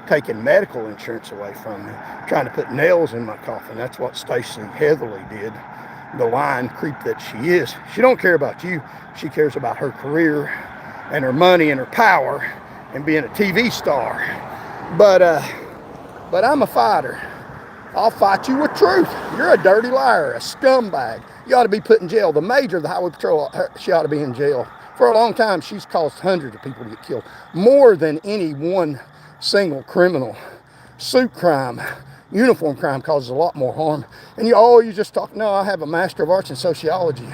Speaker 1: taking medical insurance away from me, trying to put nails in my coffin. That's what Stacey Heatherly did, the lying creep that she is. She don't care about you. She cares about her career and her money and her power and being a TV star. But I'm a fighter. I'll fight you with truth. You're a dirty liar, a scumbag. You ought to be put in jail. The major of the Highway Patrol, she ought to be in jail. For a long time, she's caused hundreds of people to get killed. More than any one single criminal. Suit crime, uniform crime causes a lot more harm. And you just talk, no, I have a Master of Arts in Sociology.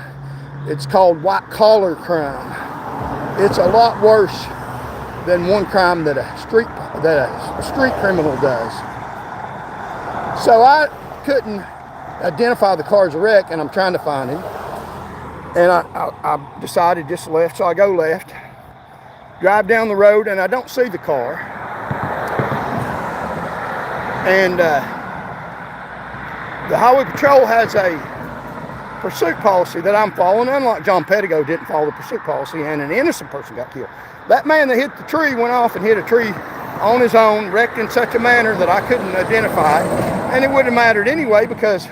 Speaker 1: It's called white collar crime. It's a lot worse than one crime that a street criminal does. So I couldn't identify the car's a wreck, and I'm trying to find him. And I decided just left, so I go left, drive down the road, and I don't see the car. And the Highway Patrol has a pursuit policy that I'm following, unlike John Pettigo didn't follow the pursuit policy, and an innocent person got killed. That man that hit the tree went off and hit a tree on his own, wrecked in such a manner that I couldn't identify, and it wouldn't have mattered anyway because he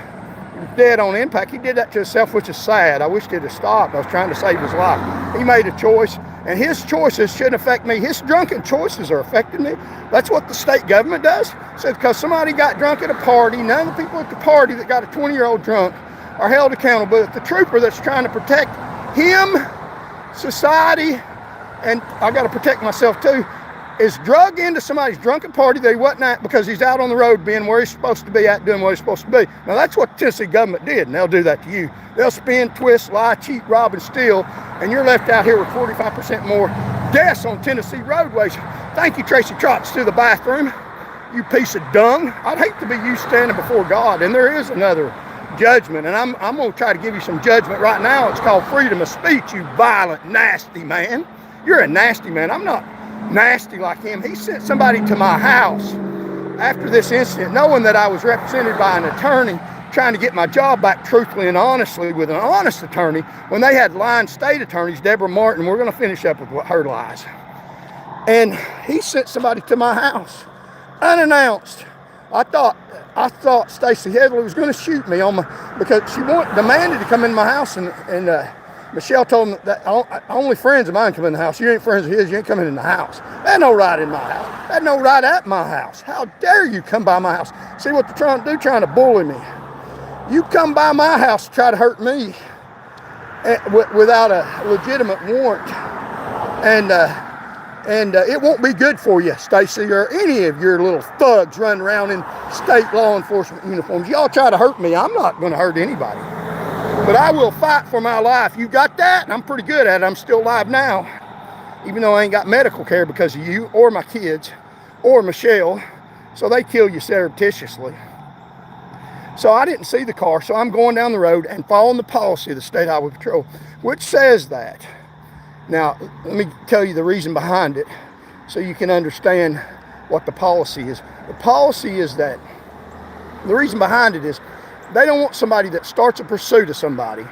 Speaker 1: was dead on impact. He did that to himself, which is sad. I wished he'd have stopped. I was trying to save his life. He made a choice, and his choices shouldn't affect me. His drunken choices are affecting me. That's what the state government does. So because somebody got drunk at a party, none of the people at the party that got a 20-year-old drunk are held accountable. But the trooper that's trying to protect him, society, and I got to protect myself too, is drug into somebody's drunken party that he wasn't at because he's out on the road being where he's supposed to be at, doing what he's supposed to be. Now that's what the Tennessee government did, and they'll do that to you. They'll spin, twist, lie, cheat, rob, and steal, and you're left out here with 45% more deaths on Tennessee roadways. Thank you, Tracy Trotz, to the bathroom, you piece of dung. I'd hate to be you standing before God, and there is another judgment, and I'm going to try to give you some judgment right now. It's called freedom of speech, you violent, nasty man. You're a nasty man. I'm not nasty like him. He sent somebody to my house after this incident, knowing that I was represented by an attorney trying to get my job back truthfully and honestly with an honest attorney, when they had lying state attorneys, Debra Martin. We're going to finish up with her lies. And he sent somebody to my house unannounced. I thought Stacey Heatherly was going to shoot me because she demanded to come in my house, and Michelle told him that only friends of mine come in the house. You ain't friends of his, you ain't coming in the house. That had no right in my house. That had no right at my house. How dare you come by my house? See what they're trying to do, trying to bully me. You come by my house to try to hurt me without a legitimate warrant. And it won't be good for you, Stacey, or any of your little thugs running around in state law enforcement uniforms. Y'all try to hurt me. I'm not going to hurt anybody. But I will fight for my life. You got that? And I'm pretty good at it. I'm still alive now, even though I ain't got medical care because of you or my kids or Michelle. So they kill you surreptitiously. So I didn't see the car, so I'm going down the road and following the policy of the State Highway Patrol, which says that. Now, let me tell you the reason behind it so you can understand what the policy is. The policy is that the reason behind it is they don't want somebody that starts a pursuit of somebody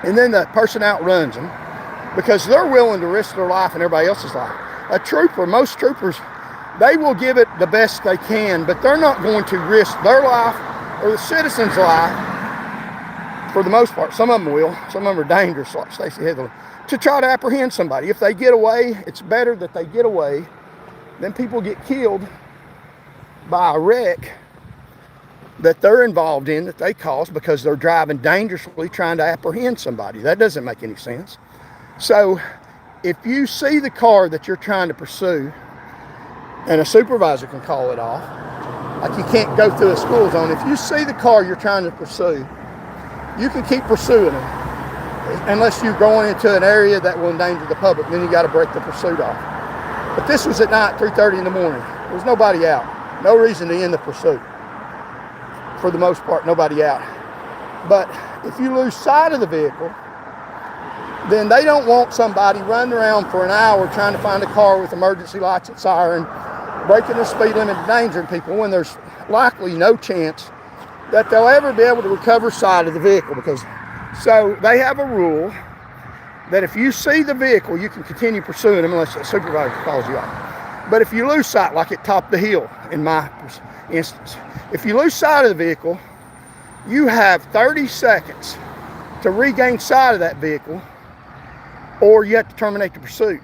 Speaker 1: and then the person outruns them because they're willing to risk their life and everybody else's life. A trooper, most troopers, they will give it the best they can, but they're not going to risk their life or the citizen's life for the most part. Some of them will. Some of them are dangerous, like Stacey Heatherly, to try to apprehend somebody. If they get away, it's better that they get away than people get killed by a wreck that they're involved in, that they caused because they're driving dangerously trying to apprehend somebody. That doesn't make any sense. So if you see the car that you're trying to pursue, and a supervisor can call it off, like you can't go through a school zone. If you see the car you're trying to pursue, you can keep pursuing them unless you're going into an area that will endanger the public. Then you got to break the pursuit off. But this was at night, 3:30 in the morning. There was nobody out. No reason to end the pursuit. For the most part, nobody out. But if you lose sight of the vehicle, then they don't want somebody running around for an hour trying to find a car with emergency lights and siren, breaking the speed limit, endangering people, when there's likely no chance that they'll ever be able to recover sight of the vehicle. So they have a rule that if you see the vehicle, you can continue pursuing them unless the supervisor calls you out. But if you lose sight, like it topped the hill in my instance, if you lose sight of the vehicle, you have 30 seconds to regain sight of that vehicle, or you have to terminate the pursuit.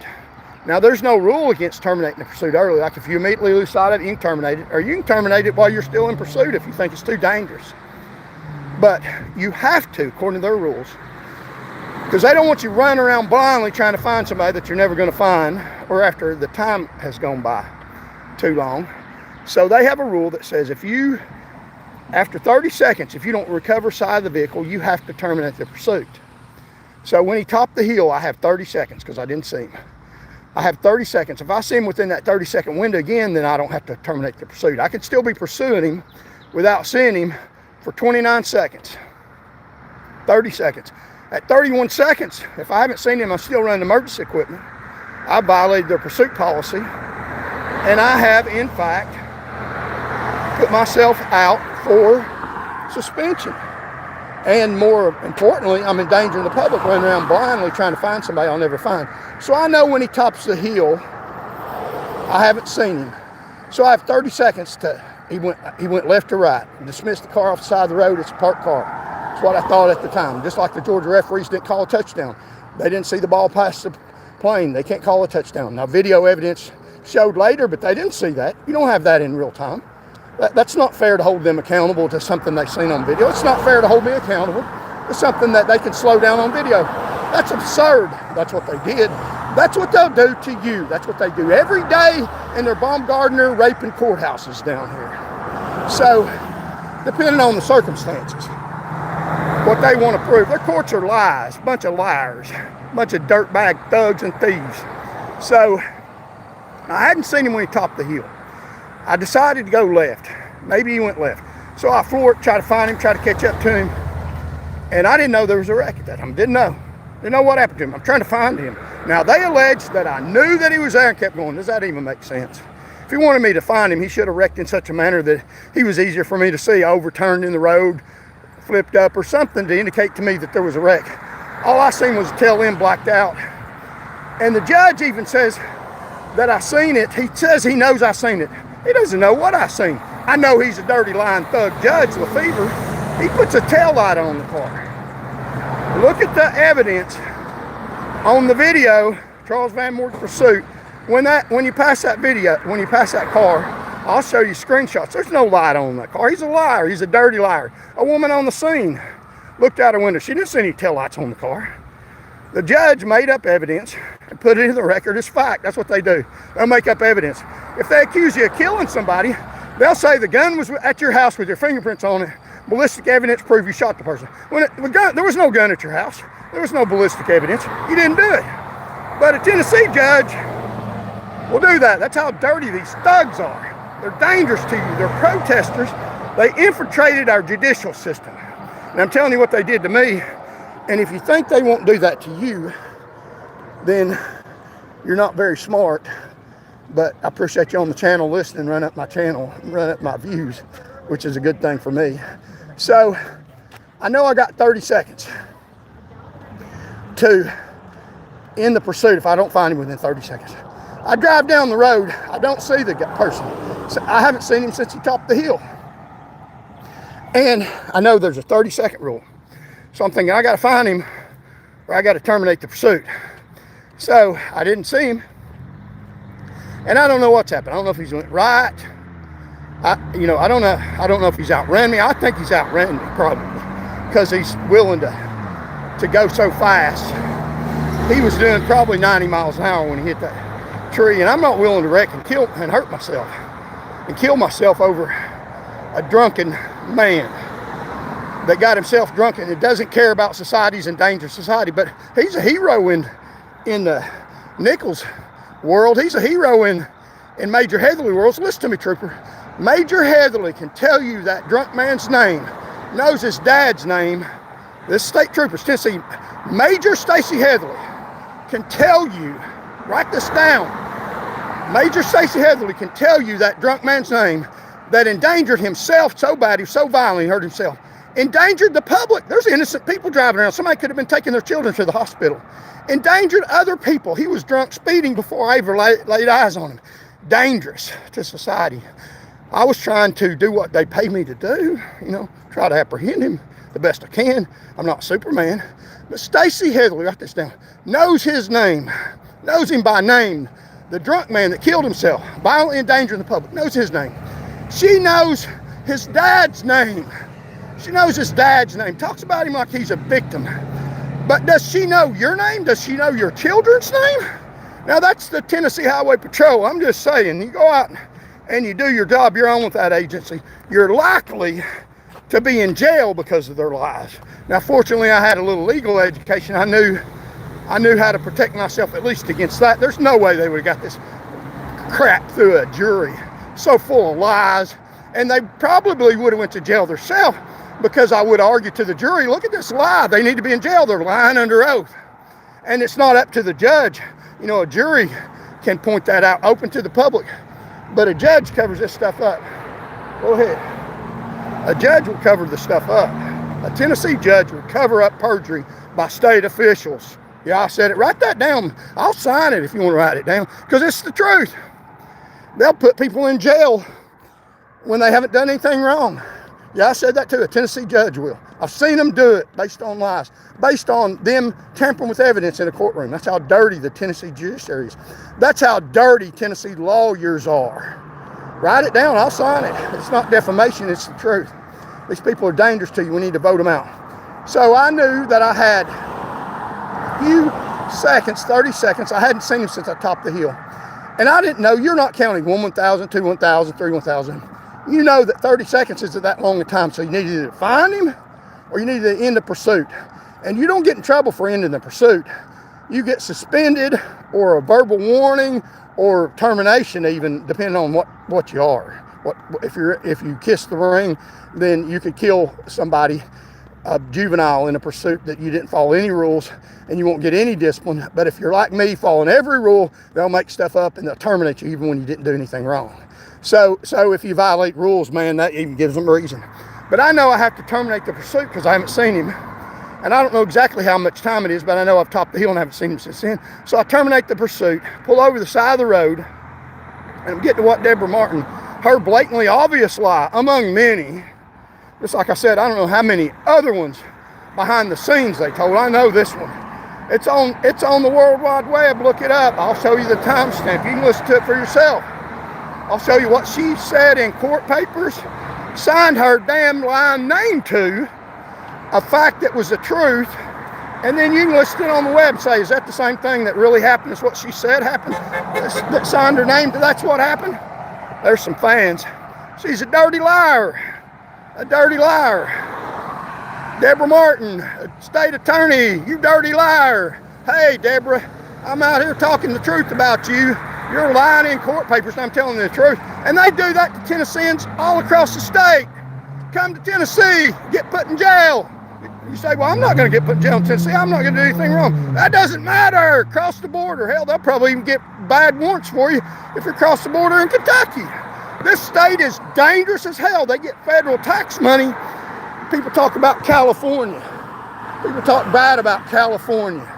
Speaker 1: Now, there's no rule against terminating the pursuit early. Like if you immediately lose sight of it, you can terminate it, or you can terminate it while you're still in pursuit if you think it's too dangerous. But you have to, according to their rules, because they don't want you running around blindly trying to find somebody that you're never going to find, or after the time has gone by too long. So they have a rule that says after 30 seconds, if you don't recover sight of the vehicle, you have to terminate the pursuit. So when he topped the hill, I have 30 seconds because I didn't see him. I have 30 seconds. If I see him within that 30-second window again, then I don't have to terminate the pursuit. I can still be pursuing him without seeing him for 29 seconds, 30 seconds. At 31 seconds, if I haven't seen him, I'm still running emergency equipment. I violated their pursuit policy, and I have, in fact, put myself out for suspension. And more importantly, I'm endangering the public running around blindly trying to find somebody I'll never find. So I know when he tops the hill, I haven't seen him. So I have 30 seconds he went left to right, dismissed the car off the side of the road. It's a parked car. That's what I thought at the time. Just like the Georgia referees didn't call a touchdown. They didn't see the ball pass the plane. They can't call a touchdown. Now, video evidence showed later, but they didn't see that. You don't have that in real time. That's not fair to hold them accountable to something they've seen on video. It's not fair to hold me accountable to something that they can slow down on video. That's absurd. That's what they did. That's what they'll do to you. That's what they do every day in their Baumgardner raping courthouses down here. So, depending on the circumstances, what they want to prove. Their courts are lies, a bunch of liars, a bunch of dirtbag thugs and thieves. So, I hadn't seen him when he topped the hill. I decided to go left. Maybe he went left. So I floored, tried to find him, tried to catch up to him. And I didn't know there was a wreck at that time. Didn't know what happened to him. I'm trying to find him. Now, they alleged that I knew that he was there and kept going. Does that even make sense? If he wanted me to find him, he should have wrecked in such a manner that he was easier for me to see, overturned in the road, flipped up, or something to indicate to me that there was a wreck. All I seen was the tail end blacked out. And the judge even says that I seen it. He says he knows I seen it. He doesn't know what I seen. I know he's a dirty lying thug judge, Lefevre. He puts a tail light on the car. Look at the evidence on the video, Charles Van Moor's pursuit. When you pass that car, I'll show you screenshots. There's no light on that car. He's a liar. He's a dirty liar. A woman on the scene looked out her window. She didn't see any tail lights on the car. The judge made up evidence and put it in the record as fact. That's what they do. They'll make up evidence. If they accuse you of killing somebody, they'll say the gun was at your house with your fingerprints on it. Ballistic evidence prove you shot the person. There was no gun at your house. There was no ballistic evidence. You didn't do it. But a Tennessee judge will do that. That's how dirty these thugs are. They're dangerous to you. They're protesters. They infiltrated our judicial system. And I'm telling you what they did to me. And if you think they won't do that to you, then you're not very smart. But I appreciate you on the channel listening, run up my channel, run up my views, which is a good thing for me. So I know I got 30 seconds to end the pursuit if I don't find him within 30 seconds. I drive down the road. I don't see the person. So I haven't seen him since he topped the hill. And I know there's a 30-second rule. So I'm thinking I got to find him or I got to terminate the pursuit. So I didn't see him. And I don't know what's happened. I don't know if he's went right. I don't know if he's outran me. I think he's outran me probably because he's willing to go so fast. He was doing probably 90 miles an hour when he hit that tree. And I'm not willing to wreck and hurt myself and kill myself over a drunken man that got himself drunk and doesn't care about society's endangered society. But he's a hero in the Nichols world. He's a hero in Major Heatherly world. So listen to me, trooper. Major Heatherly can tell you that drunk man's name, knows his dad's name. This state trooper's Tennessee. Major Stacy Heatherly can tell you, write this down. Major Stacy Heatherly can tell you that drunk man's name that endangered himself so bad, he was so violent, he hurt himself. Endangered the public. There's innocent people driving around. Somebody could have been taking their children to the hospital. Endangered other people. He was drunk speeding before I ever laid eyes on him. Dangerous to society. I was trying to do what they pay me to do, try to apprehend him the best I can. I'm not Superman. But Stacy Heatherly, write this down, knows his name, knows him by name. The drunk man that killed himself, violently endangering the public, knows his name. She knows his dad's name. She knows his dad's name. Talks about him like he's a victim. But does she know your name? Does she know your children's name? Now that's the Tennessee Highway Patrol. I'm just saying, you go out and you do your job, you're on with that agency, you're likely to be in jail because of their lies. Now fortunately I had a little legal education. I knew how to protect myself at least against that. There's no way they would have got this crap through a jury. So full of lies. And they probably would have went to jail themselves, because I would argue to the jury, look at this lie. They need to be in jail. They're lying under oath. And it's not up to the judge. A jury can point that out open to the public. But a judge covers this stuff up. Go ahead. A judge will cover the stuff up. A Tennessee judge will cover up perjury by state officials. Yeah, I said it. Write that down. I'll sign it if you want to write it down, because it's the truth. They'll put people in jail when they haven't done anything wrong. Yeah, I said that too. A Tennessee judge will. I've seen them do it based on lies, based on them tampering with evidence in a courtroom. That's how dirty the Tennessee judiciary is. That's how dirty Tennessee lawyers are. Write it down. I'll sign it. It's not defamation. It's the truth. These people are dangerous to you. We need to vote them out. So I knew that I had a few seconds, 30 seconds. I hadn't seen him since I topped the hill. And I didn't know, you're not counting 1 1,000, 2 1,000, 3 1,000. You know that 30 seconds isn't that long a time, so you need to either find him or you need to end the pursuit. And you don't get in trouble for ending the pursuit. You get suspended or a verbal warning or termination, even depending on what you are. If you kiss the ring, then you could kill somebody, a juvenile, in a pursuit that you didn't follow any rules, and you won't get any discipline. But if you're like me, following every rule, they'll make stuff up and they'll terminate you even when you didn't do anything wrong. So if you violate rules, man, that even gives them a reason. But I know I have to terminate the pursuit because I haven't seen him. And I don't know exactly how much time it is, but I know I've topped the hill and haven't seen him since then. So I terminate the pursuit, pull over the side of the road, and get to what Debra Martin, her blatantly obvious lie, among many. Just like I said, I don't know how many other ones behind the scenes they told. I know this one. It's on the World Wide Web. Look it up. I'll show you the timestamp. You can listen to it for yourself. I'll show you what she said in court papers, signed her damn lying name to, a fact that was the truth, and then you can listen it on the web and say, is that the same thing that really happened? Is what she said happened? That signed her name to that's what happened? There's some fans. She's a dirty liar. A dirty liar. Debra Martin, state attorney, you dirty liar. Hey, Debra, I'm out here talking the truth about you. You're lying in court papers, and I'm telling you the truth. And they do that to Tennesseans all across the state. Come to Tennessee, get put in jail. You say, well, I'm not going to get put in jail in Tennessee. I'm not going to do anything wrong. That doesn't matter. Cross the border. Hell, they'll probably even get bad warrants for you if you cross the border in Kentucky. This state is dangerous as hell. They get federal tax money. People talk about California. People talk bad about California.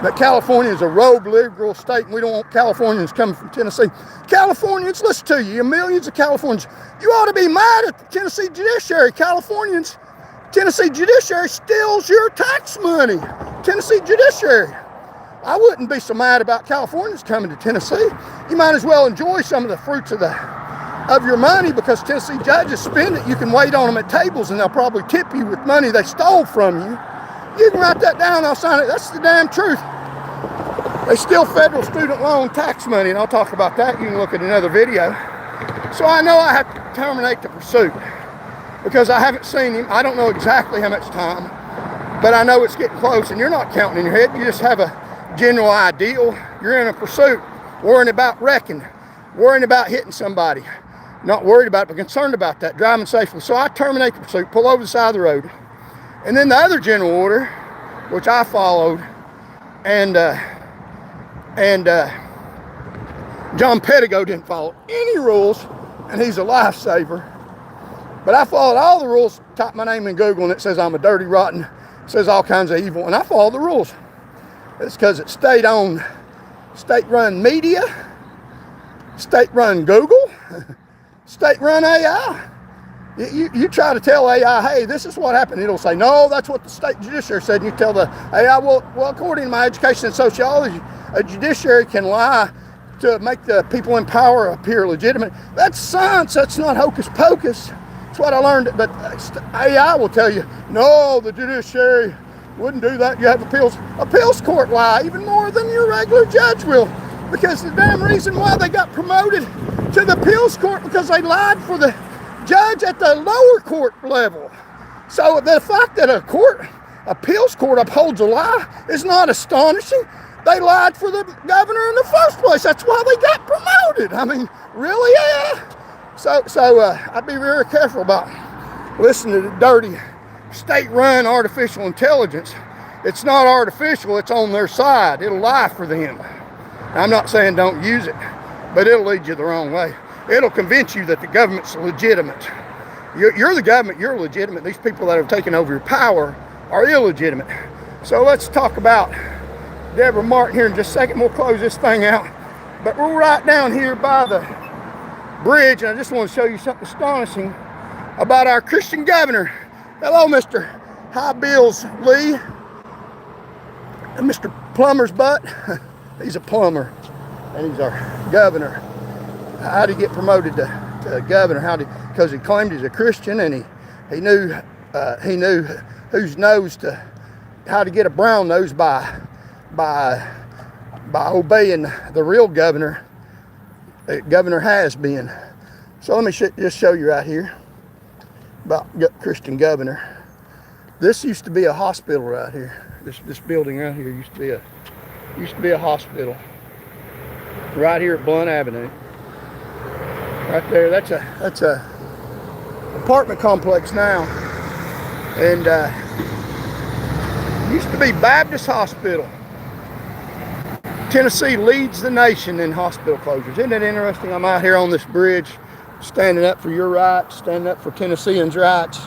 Speaker 1: That California is a rogue liberal state, and we don't want Californians coming from Tennessee. Californians, listen to you. You're millions of Californians. You ought to be mad at the Tennessee judiciary. Californians, Tennessee judiciary steals your tax money. Tennessee judiciary. I wouldn't be so mad about Californians coming to Tennessee. You might as well enjoy some of the fruits of your money, because Tennessee judges spend it. You can wait on them at tables, and they'll probably tip you with money they stole from you. You can write that down, I'll sign it. That's the damn truth. They steal federal student loan tax money, and I'll talk about that. You can look at another video. So I know I have to terminate the pursuit because I haven't seen him. I don't know exactly how much time, but I know it's getting close, and you're not counting in your head. You just have a general ideal. You're in a pursuit. worrying about wrecking, worrying about hitting somebody. Not worried about it, but concerned about that, driving safely. So I terminate the pursuit, pull over the side of the road. And then the other general order, which I followed, and John Pettigo didn't follow any rules, and he's a lifesaver. But I followed all the rules, type my name in Google, and it says I'm a dirty, rotten, says all kinds of evil, and I follow the rules. It's because it's state-owned, state-run media, state-run Google, state-run AI. You try to tell AI, hey, this is what happened. It'll say, no, that's what the state judiciary said. And you tell the AI, well, according to my education in sociology, a judiciary can lie to make the people in power appear legitimate. That's science. That's not hocus pocus. That's what I learned. But AI will tell you, no, the judiciary wouldn't do that. You have appeals court lie even more than your regular judge will. Because the damn reason why they got promoted to the appeals court, because they lied for the judge at the lower court level. So the fact that appeals court upholds a lie is not astonishing. They lied for the governor in the first place. That's why they got promoted. I mean, really? Yeah. So I'd be very careful about listening to the dirty state-run artificial intelligence. It's not artificial. It's on their side. It'll lie for them. I'm not saying don't use it, but it'll lead you the wrong way. It'll convince you that the government's legitimate. You're the government, you're legitimate. These people that have taken over your power are illegitimate. So let's talk about Debra Martin here in just a second. We'll close this thing out. But we're right down here by the bridge, and I just want to show you something astonishing about our Christian governor. Hello, Mr. High Bills Lee. And Mr. Plumber's butt. He's a plumber, and he's our governor. How did he get promoted to governor? Because he claimed he's a Christian, and he knew whose nose how to get a brown nose by obeying the real governor. Governor has been. So let me just show you right here about Christian governor. This used to be a hospital right here. This building right here used to be a hospital. Right here at Blunt Avenue. Right there, that's a apartment complex now, and used to be Baptist Hospital. Tennessee leads the nation in hospital closures. Isn't it interesting? I'm out here on this bridge, standing up for your rights, standing up for Tennesseans' rights.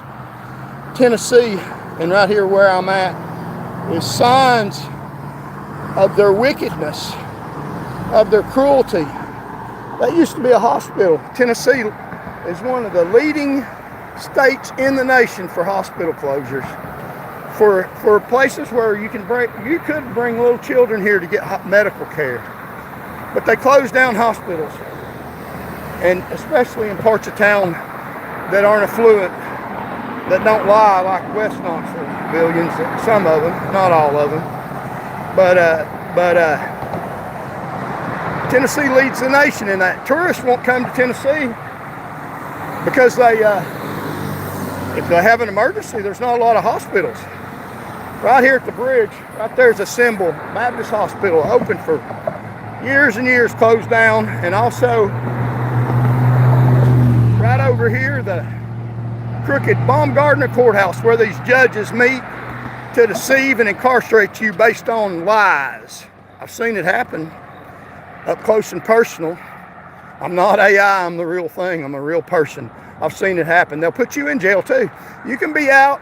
Speaker 1: Tennessee, and right here where I'm at, is signs of their wickedness, of their cruelty. That used to be a hospital. Tennessee is one of the leading states in the nation for hospital closures. For places where you could bring little children here to get medical care. But they closed down hospitals. And especially in parts of town that aren't affluent, that don't lie like West Knoxville billions, some of them, not all of them. But Tennessee leads the nation in that. Tourists won't come to Tennessee because if they have an emergency, there's not a lot of hospitals. Right here at the bridge, right there's a symbol, Baptist Hospital, open for years and years, closed down. And also, right over here, the crooked Baumgardner Courthouse, where these judges meet to deceive and incarcerate you based on lies. I've seen it happen up close and personal. I'm not AI, I'm the real thing. I'm a real person. I've seen it happen. They'll put you in jail too. You can be out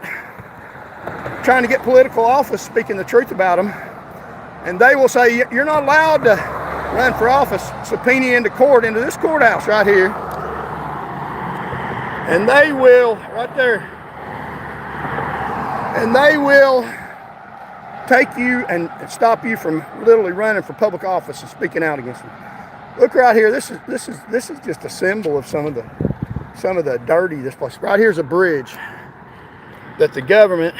Speaker 1: trying to get political office, speaking the truth about them, and they will say, you're not allowed to run for office, subpoena you into court, into this courthouse right here. And they will, right there, and they will take you and stop you from literally running for public office and speaking out against them. Look right here. This is just a symbol of some of the dirty this place. Right here's a bridge that the government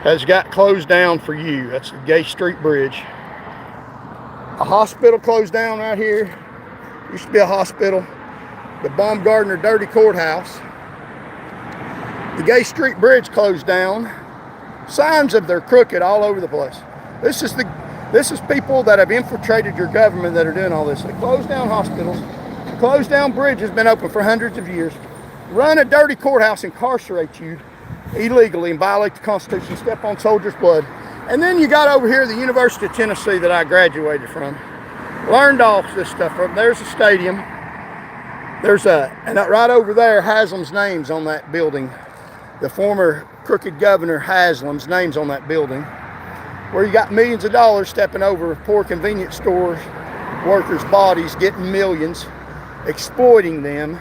Speaker 1: has got closed down for you. That's the Gay Street Bridge. A hospital closed down right here. Used to be a hospital. The Baumgardner Dirty Courthouse. The Gay Street Bridge closed down. Signs of they're crooked all over the place. This is This is people that have infiltrated your government that are doing all this. They close down hospitals, close down bridges, been open for hundreds of years, run a dirty courthouse, incarcerate you illegally and violate the Constitution, step on soldiers' blood. And then you got over here the University of Tennessee that I graduated from. Learned all this stuff from. There's a stadium. And right over there, Haslam's name's on that building. The former crooked governor Haslam's name's on that building. Where you got millions of dollars stepping over poor convenience stores, workers' bodies, getting millions, exploiting them.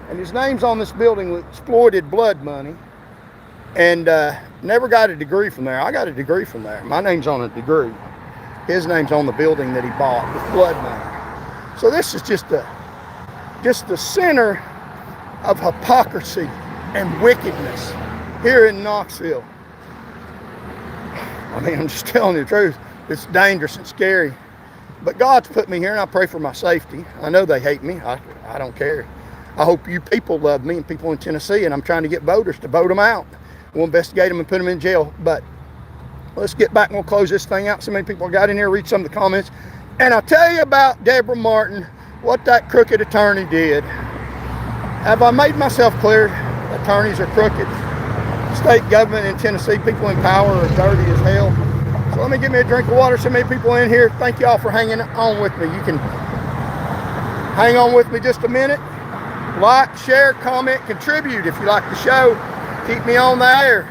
Speaker 1: And his name's on this building with exploited blood money. And never got a degree from there. I got a degree from there. My name's on a degree. His name's on the building that he bought with blood money. So this is just the center of hypocrisy and wickedness here in Knoxville. I mean, I'm just telling you the truth. It's dangerous and scary. But God's put me here, and I pray for my safety. I know they hate me. I don't care. I hope you people love me and people in Tennessee, and I'm trying to get voters to vote them out. We'll investigate them and put them in jail. But let's get back and we'll close this thing out. So many people got in here, read some of the comments. And I'll tell you about Debra Martin, what that crooked attorney did. Have I made myself clear? Attorneys are crooked. State government in Tennessee, people in power are dirty as hell. So let me get me a drink of water. So many people in here. Thank y'all for hanging on with me. You can hang on with me just a minute. Like, share, comment, contribute if you like the show. Keep me on the air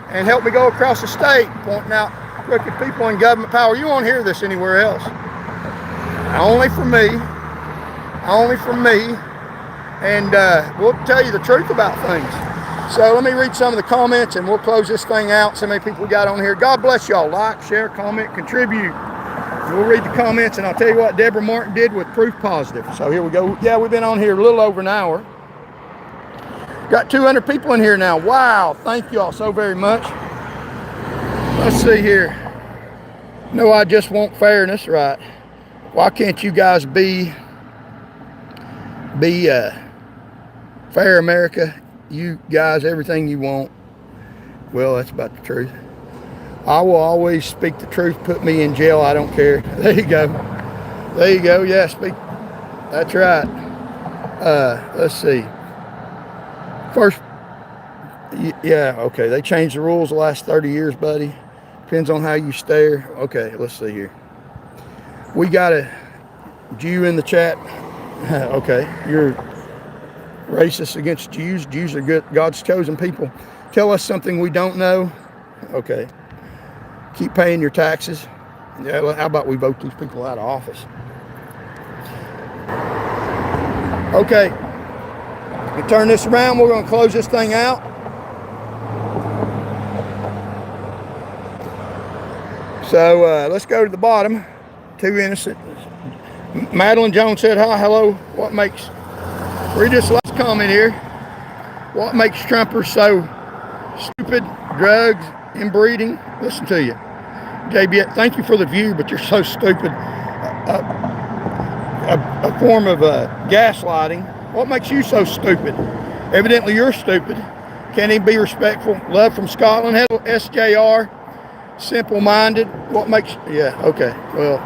Speaker 1: and help me go across the state pointing out crooked people in government power. You won't hear this anywhere else. Only from me. Only from me. And we'll tell you the truth about things. So let me read some of the comments and we'll close this thing out. So many people got on here. God bless y'all. Like, share, comment, contribute. We'll read the comments and I'll tell you what Debra Martin did with proof positive. So here we go. Yeah, we've been on here a little over an hour. Got 200 people in here now. Wow. Thank you all so very much. Let's see here. No, I just want fairness, right? Why can't you guys be fair, America? You guys, everything you want. Well, that's about the truth. I will always speak the truth. Put me in jail. I don't care. There you go. There you go. Yeah, speak. That's right. Let's see. First, yeah, okay. They changed the rules the last 30 years, buddy. Depends on how you stare. Okay, let's see here. We got a Jew in the chat. Okay, you're racist against Jews. Jews are good, God's chosen people. Tell us something we don't know. Okay. Keep paying your taxes. Yeah, how about we vote these people out of office? Okay. We turn this around. We're going to close this thing out. So let's go to the bottom. Two innocent. Madeline Jones said, hi, hello. What makes, read this last comment here. What makes Trumpers so stupid? Drugs, inbreeding. Listen to you. JB, thank you for the view, but you're so stupid. A form of gaslighting. What makes you so stupid? Evidently you're stupid. Can't even be respectful. Love from Scotland. Hello, SJR. Simple-minded. What makes... Yeah, okay. Well,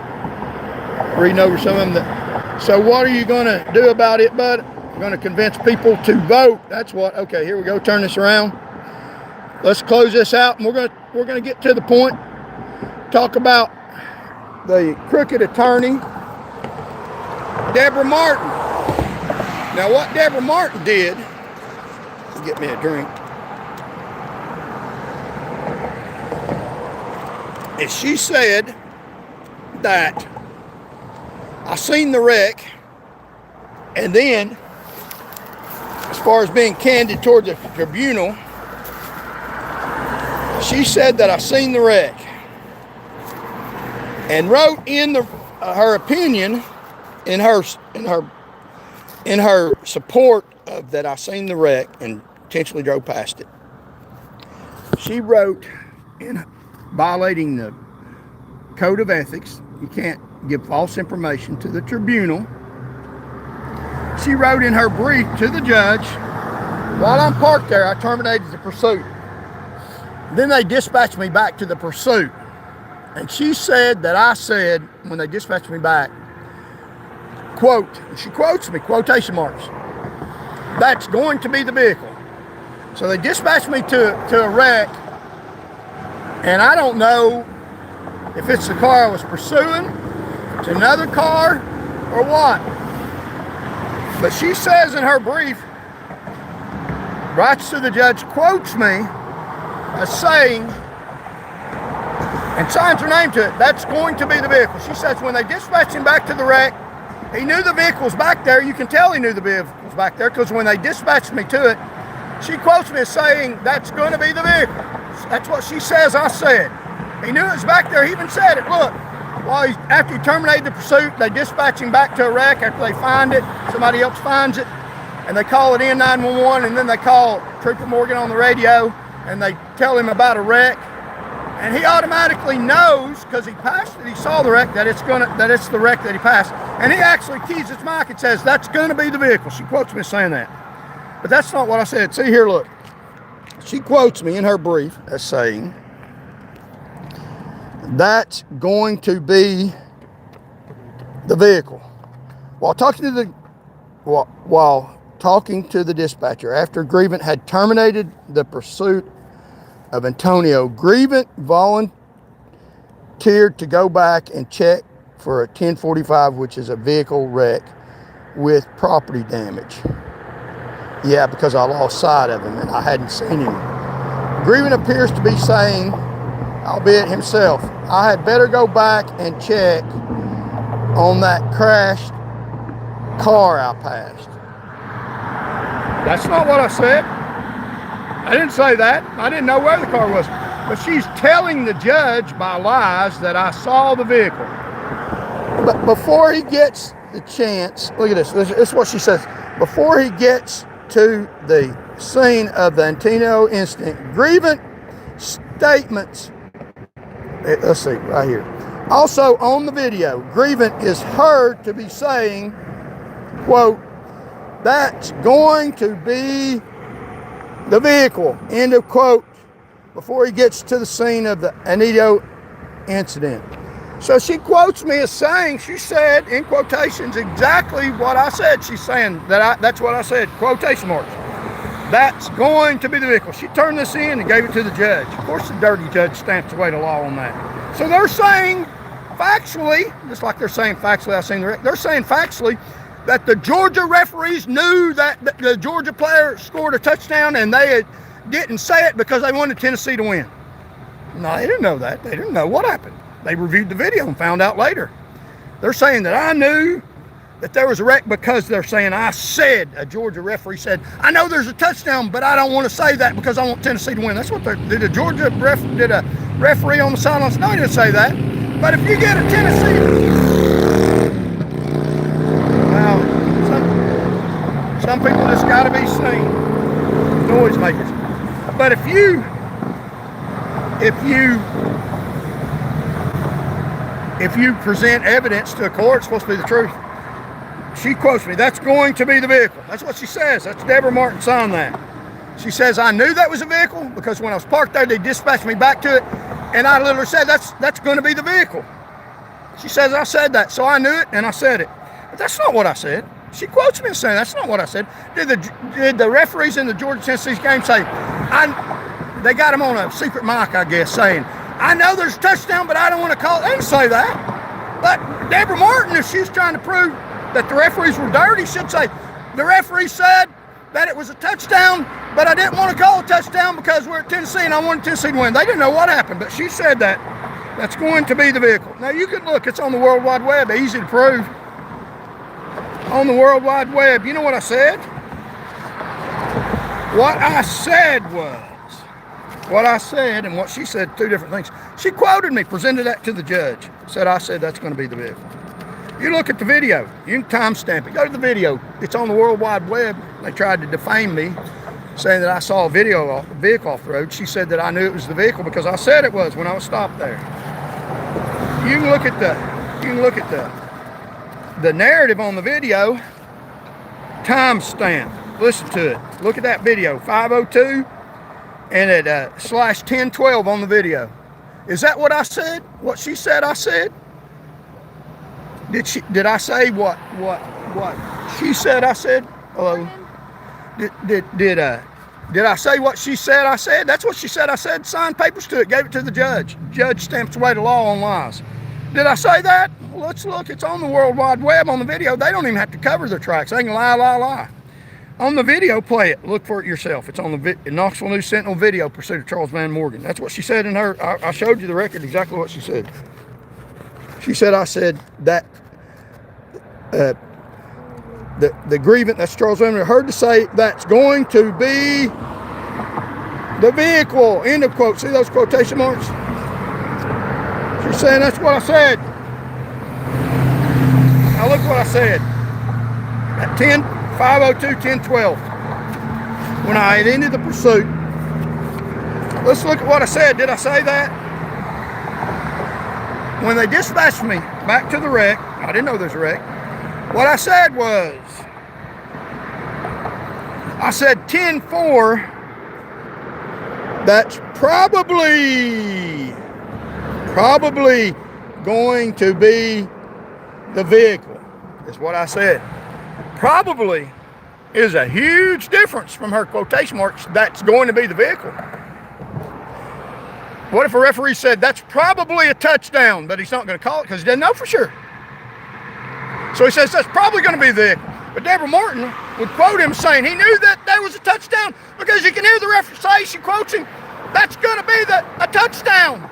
Speaker 1: reading over some of them. So what are you going to do about it, bud? You're going to convince people to vote. That's what... Okay, here we go. Turn this around. Let's close this out, and we're going to get to the point. Talk about the crooked attorney, Debra Martin. Now, what Debra Martin did, get me a drink, is she said that I seen the wreck, and then, as far as being candid toward the tribunal, she said that I seen the wreck, and wrote in her opinion, in her support of that I seen the wreck and intentionally drove past it. She wrote, in violating the code of ethics, you can't give false information to the tribunal. She wrote in her brief to the judge, while I'm parked there, I terminated the pursuit. Then they dispatched me back to the pursuit. And she said that I said, when they dispatched me back, quote, she quotes me, quotation marks, "That's going to be the vehicle." So they dispatched me to a wreck, and I don't know if it's the car I was pursuing, if it's another car, or what. But she says in her brief, writes to the judge, quotes me as saying, and signs her name to it, "That's going to be the vehicle." She says when they dispatched him back to the wreck, he knew the vehicle was back there. You can tell he knew the vehicle was back there because when they dispatched me to it, she quotes me as saying, "That's going to be the vehicle." That's what she says I said. He knew it was back there. He even said it. Look, after he terminated the pursuit, they dispatch him back to a wreck after they find it. Somebody else finds it, and they call it in 911, and then they call Trooper Morgan on the radio, and they tell him about a wreck. And he automatically knows, because he passed it, he saw the wreck, that it's the wreck that he passed. And he actually keys his mic and says, "That's going to be the vehicle." She quotes me saying that. But that's not what I said. See here, look. She quotes me in her brief as saying, "That's going to be the vehicle." While talking to the dispatcher, after Grievant had terminated the pursuit of Antonio, Grievant volunteered to go back and check for a 1045, which is a vehicle wreck with property damage. Yeah, because I lost sight of him and I hadn't seen him. Grievant appears to be saying, albeit himself, "I had better go back and check on that crashed car I passed." That's not what I said. I didn't say that. I didn't know where the car was. But she's telling the judge by lies that I saw the vehicle. But before he gets the chance, look at this. This is what she says. Before he gets to the scene of the Antonio incident, Grievant statements, let's see, right here. Also on the video, Grievant is heard to be saying, quote, "That's going to be the vehicle," end of quote, before he gets to the scene of the Antonio incident. So she quotes me as saying, she said in quotations exactly what I said. She's saying that's what I said, quotation marks. "That's going to be the vehicle." She turned this in and gave it to the judge. Of course the dirty judge stamps away the law on that. So they're saying factually, just like they're saying factually, I've seen the wreck, they're saying factually that the Georgia referees knew that the Georgia player scored a touchdown and they didn't say it because they wanted Tennessee to win. No, they didn't know that. They didn't know what happened. They reviewed the video and found out later. They're saying that I knew that there was a wreck because they're saying I said, a Georgia referee said, "I know there's a touchdown, but I don't want to say that because I want Tennessee to win." That's what did a Georgia did a referee on the sidelines? No, he didn't say that. But if you get a Tennessee, well, some people just got to be seen, noisemakers. But if you present evidence to a court, it's supposed to be the truth. She quotes me, "That's going to be the vehicle." That's what she says. That's Debra Martin signed that. She says, "I knew that was a vehicle because when I was parked there, they dispatched me back to it. And I literally said, that's going to be the vehicle." She says, "I said that. So I knew it and I said it." But that's not what I said. She quotes me as saying, "That's not what I said." Did the referees in the Georgia-Tennessee game say, they got him on a secret mic, I guess, saying, "I know there's a touchdown, but I don't want to call it." They didn't say that. But Debra Martin, if she's trying to prove that the referees were dirty, should say, "The referee said that it was a touchdown, but I didn't want to call a touchdown because we're at Tennessee and I wanted Tennessee to win." They didn't know what happened, but she said that. That's going to be the vehicle. Now you can look, it's on the World Wide Web, easy to prove. On the World Wide Web, you know what I said? What I said and what she said, two different things. She quoted me, presented that to the judge, said I said that's going to be the vehicle. You look at the video, you can timestamp it. Go to the video. It's on the World Wide Web. They tried to defame me, saying that I saw a vehicle off the road. She said that I knew it was the vehicle because I said it was when I was stopped there. You can look at the narrative on the video, timestamp. Listen to it. Look at that video, 5:02, and at /10:12 on the video. Is that what I said? What she said I said? Did I say what she said I said? Hello? Did I say what she said I said? That's what she said I said. Signed papers to it, gave it to the judge. Judge stamps away the law on lies. Did I say that? Well, let's look. It's on the World Wide Web on the video. They don't even have to cover their tracks. They can lie. On the video, play it. Look for it yourself. It's on the Knoxville News Sentinel video, pursuit of Charles Van Morgan. That's what she said in her. I showed you the record, exactly what she said. She said I said that the grievance, that's Charles Van Morgan, heard to say that's going to be the vehicle. End of quote. See those quotation marks? She's saying that's what I said. Now look what I said. At 5:02, 10:12, when I had ended the pursuit. Let's look at what I said. Did I say that? When they dispatched me back to the wreck, I didn't know there's a wreck. What I said was, I said 10:04, that's probably going to be the vehicle, is what I said. Probably is a huge difference from her quotation marks. That's going to be the vehicle. What if a referee said that's probably a touchdown, but he's not going to call it because he doesn't know for sure? So he says that's probably going to be the vehicle. But Debra Martin would quote him saying he knew that there was a touchdown because you can hear the referee say, she quotes him, that's going to be a touchdown.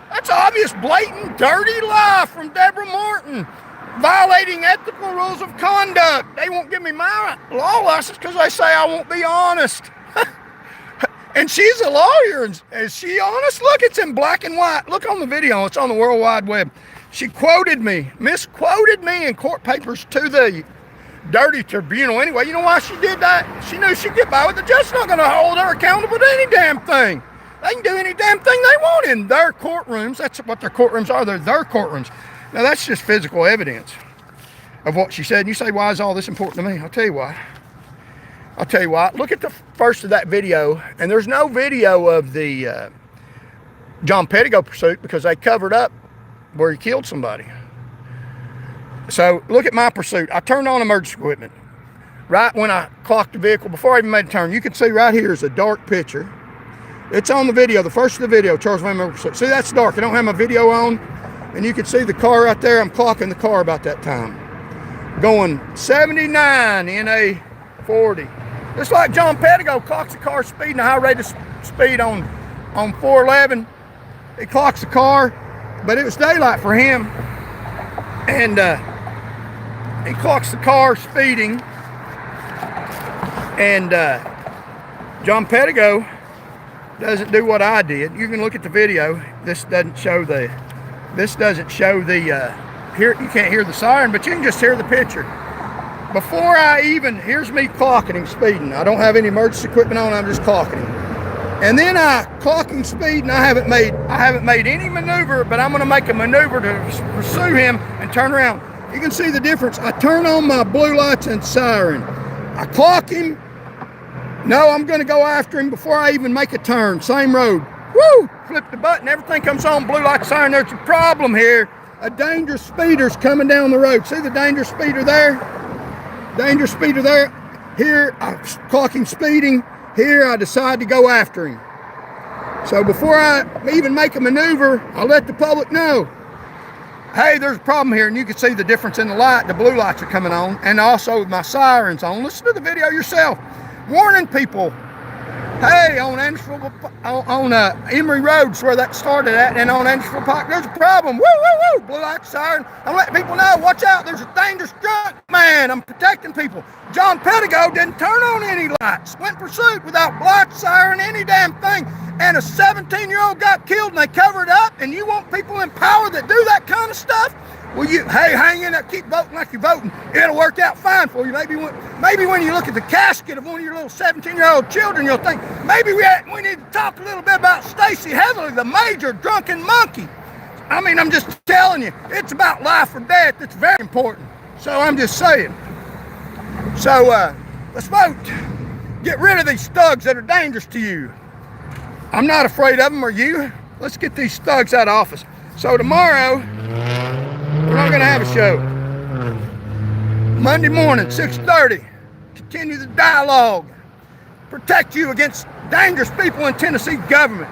Speaker 1: That's obvious, blatant, dirty lie from Debra Martin. Violating ethical rules of conduct. They won't give me my law license because they say I won't be honest. And she's a lawyer. And is she honest? Look, it's in black and white. Look on the video. It's on the World Wide Web. She quoted me, misquoted me in court papers to the dirty tribunal. Anyway, you know why she did that? She knew she'd get by with the judge's not going to hold her accountable to any damn thing. They can do any damn thing they want in their courtrooms. That's what their courtrooms are. They're their courtrooms. Now, that's just physical evidence of what she said. And you say, why is all this important to me? I'll tell you why. Look at the first of that video. And there's no video of the John Pettigo pursuit because they covered up where he killed somebody. So look at my pursuit. I turned on emergency equipment. Right when I clocked the vehicle, before I even made a turn, you can see right here is a dark picture. It's on the video, the first of the video, Charles Van Morgan pursuit. See, that's dark. I don't have my video on. And you can see the car right there. I'm clocking the car about that time. Going 79 in a 40. Just like John Pettigo clocks the car speeding a high rate of speed on 411. He clocks the car, but it was daylight for him. And he clocks the car speeding. And John Pettigo doesn't do what I did. You can look at the video. This doesn't show the here, you can't hear the siren, but you can just hear the picture. Before here's me clocking him speeding. I don't have any emergency equipment on, I'm just clocking him. And then I clock him speeding. I haven't made any maneuver, but I'm gonna make a maneuver to pursue him and turn around. You can see the difference. I turn on my blue lights and siren. I clock him. No, I'm gonna go after him before I even make a turn. Same road. Woo! Flip the button, everything comes on, blue light siren. There's a problem here. A dangerous speeder's coming down the road. See the dangerous speeder there? Dangerous speeder there. Here, I clock him speeding. Here, I decide to go after him. So before I even make a maneuver, I let the public know, hey, there's a problem here. And you can see the difference in the light. The blue lights are coming on. And also my siren's on. Listen to the video yourself. Warning people. Hey, on Andersonville, on Emory Road's where that started at, and on Andersonville Park, there's a problem. Woo, woo, woo, blue light siren. I'm letting people know, watch out, there's a dangerous drunk man. I'm protecting people. John Pettigo didn't turn on any lights, went in pursuit without light siren, any damn thing, and a 17-year-old got killed, and they covered it up, and you want people in power that do that kind of stuff? Well, hey, hang in there, keep voting like you're voting. It'll work out fine for you. Maybe when you look at the casket of one of your little 17-year-old children, you'll think, maybe we need to talk a little bit about Stacey Heatherly, the major drunken monkey. I mean, I'm just telling you, it's about life or death. It's very important. So I'm just saying. So let's vote. Get rid of these thugs that are dangerous to you. I'm not afraid of them, are you? Let's get these thugs out of office. So tomorrow, we're not going to have a show. Monday morning, 6:30, continue the dialogue. Protect you against dangerous people in Tennessee government.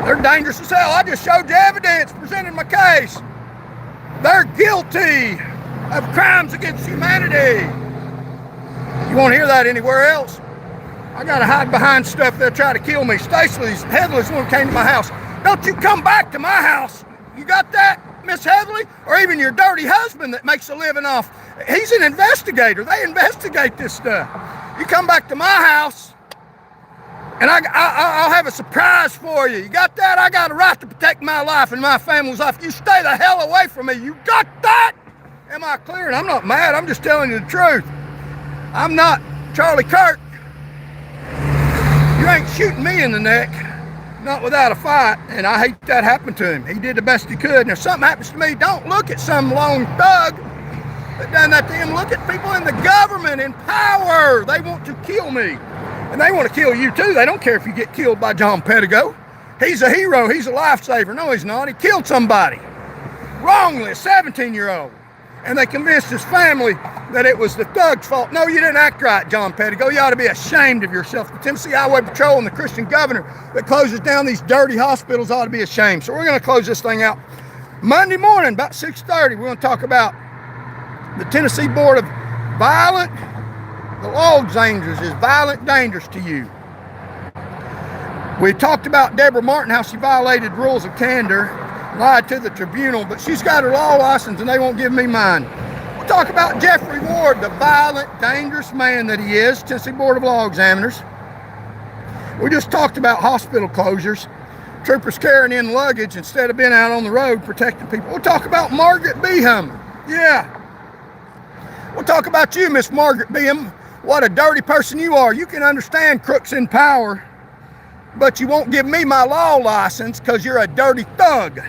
Speaker 1: They're dangerous as hell. I just showed you evidence, presented my case. They're guilty of crimes against humanity. You won't hear that anywhere else. I gotta hide behind stuff. They'll try to kill me. Stacey's Headley's one came to my house. Don't you come back to my house. You got that, Miss Headley? Or even your dirty husband that makes a living off. He's an investigator. They investigate this stuff. You come back to my house, and I'll have a surprise for you. You got that? I got a right to protect my life and my family's life. You stay the hell away from me. You got that? Am I clear? And I'm not mad. I'm just telling you the truth. I'm not Charlie Kirk. You ain't shooting me in the neck, not without a fight, and I hate that happened to him. He did the best he could, and if something happens to me, don't look at some lone thug that done that to him. Look at people in the government, in power. They want to kill me, and they want to kill you too. They don't care if you get killed by John Pettigo. He's a hero. He's a lifesaver. No, he's not. He killed somebody wrongly, a 17-year-old. And they convinced his family that it was the thug's fault. No, you didn't act right, John Pettigo. You ought to be ashamed of yourself. The Tennessee Highway Patrol and the Christian governor that closes down these dirty hospitals ought to be ashamed. So we're going to close this thing out Monday morning, about 6:30. We're going to talk about the Tennessee Board of Violent. The law dangerous is violent dangerous to you. We talked about Debra Martin, how she violated rules of candor, lied to the tribunal, but she's got her law license and they won't give me mine. We'll talk about Jeffrey Ward, the violent, dangerous man that he is, Tennessee Board of Law Examiners. We just talked about hospital closures, troopers carrying in luggage instead of being out on the road protecting people. We'll talk about Margaret Beeham. Yeah. We'll talk about you, Miss Margaret Beeham. What a dirty person you are. You can understand crooks in power, but you won't give me my law license because you're a dirty thug.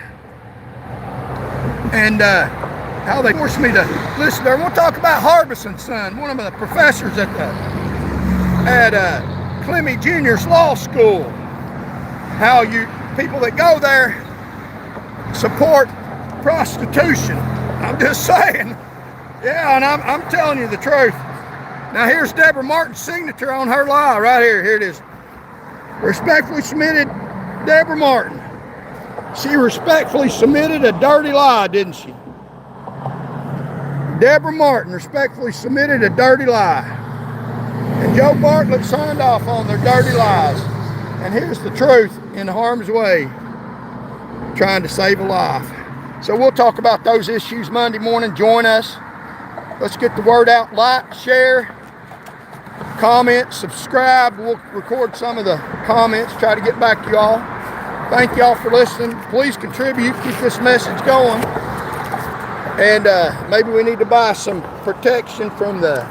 Speaker 1: And how they forced me to listen there. We'll talk about Harbison's son, one of the professors at Clemmy Jr.'s law school. How you people that go there support prostitution. I'm just saying. Yeah, and I'm telling you the truth. Now here's Debra Martin's signature on her lie right here. Here it is. Respectfully submitted, Debra Martin. She respectfully submitted a dirty lie, didn't she? Debra Martin respectfully submitted a dirty lie. And Joe Bartlett signed off on their dirty lies. And here's the truth in harm's way, trying to save a life. So we'll talk about those issues Monday morning. Join us. Let's get the word out. Like, share, comment, subscribe. We'll record some of the comments, try to get back to y'all. Thank y'all for listening. Please contribute, keep this message going. And maybe we need to buy some protection from the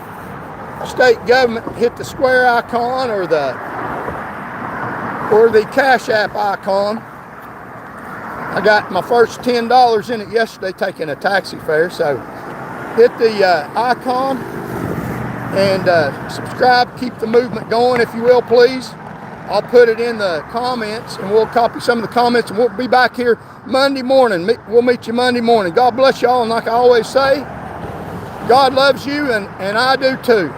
Speaker 1: state government. Hit the square icon or the Cash App icon. I got my first $10 in it yesterday taking a taxi fare. So hit the icon and subscribe. Keep the movement going, if you will, please. I'll put it in the comments, and we'll copy some of the comments, and we'll be back here Monday morning. We'll meet you Monday morning. God bless y'all, and like I always say, God loves you, and I do too.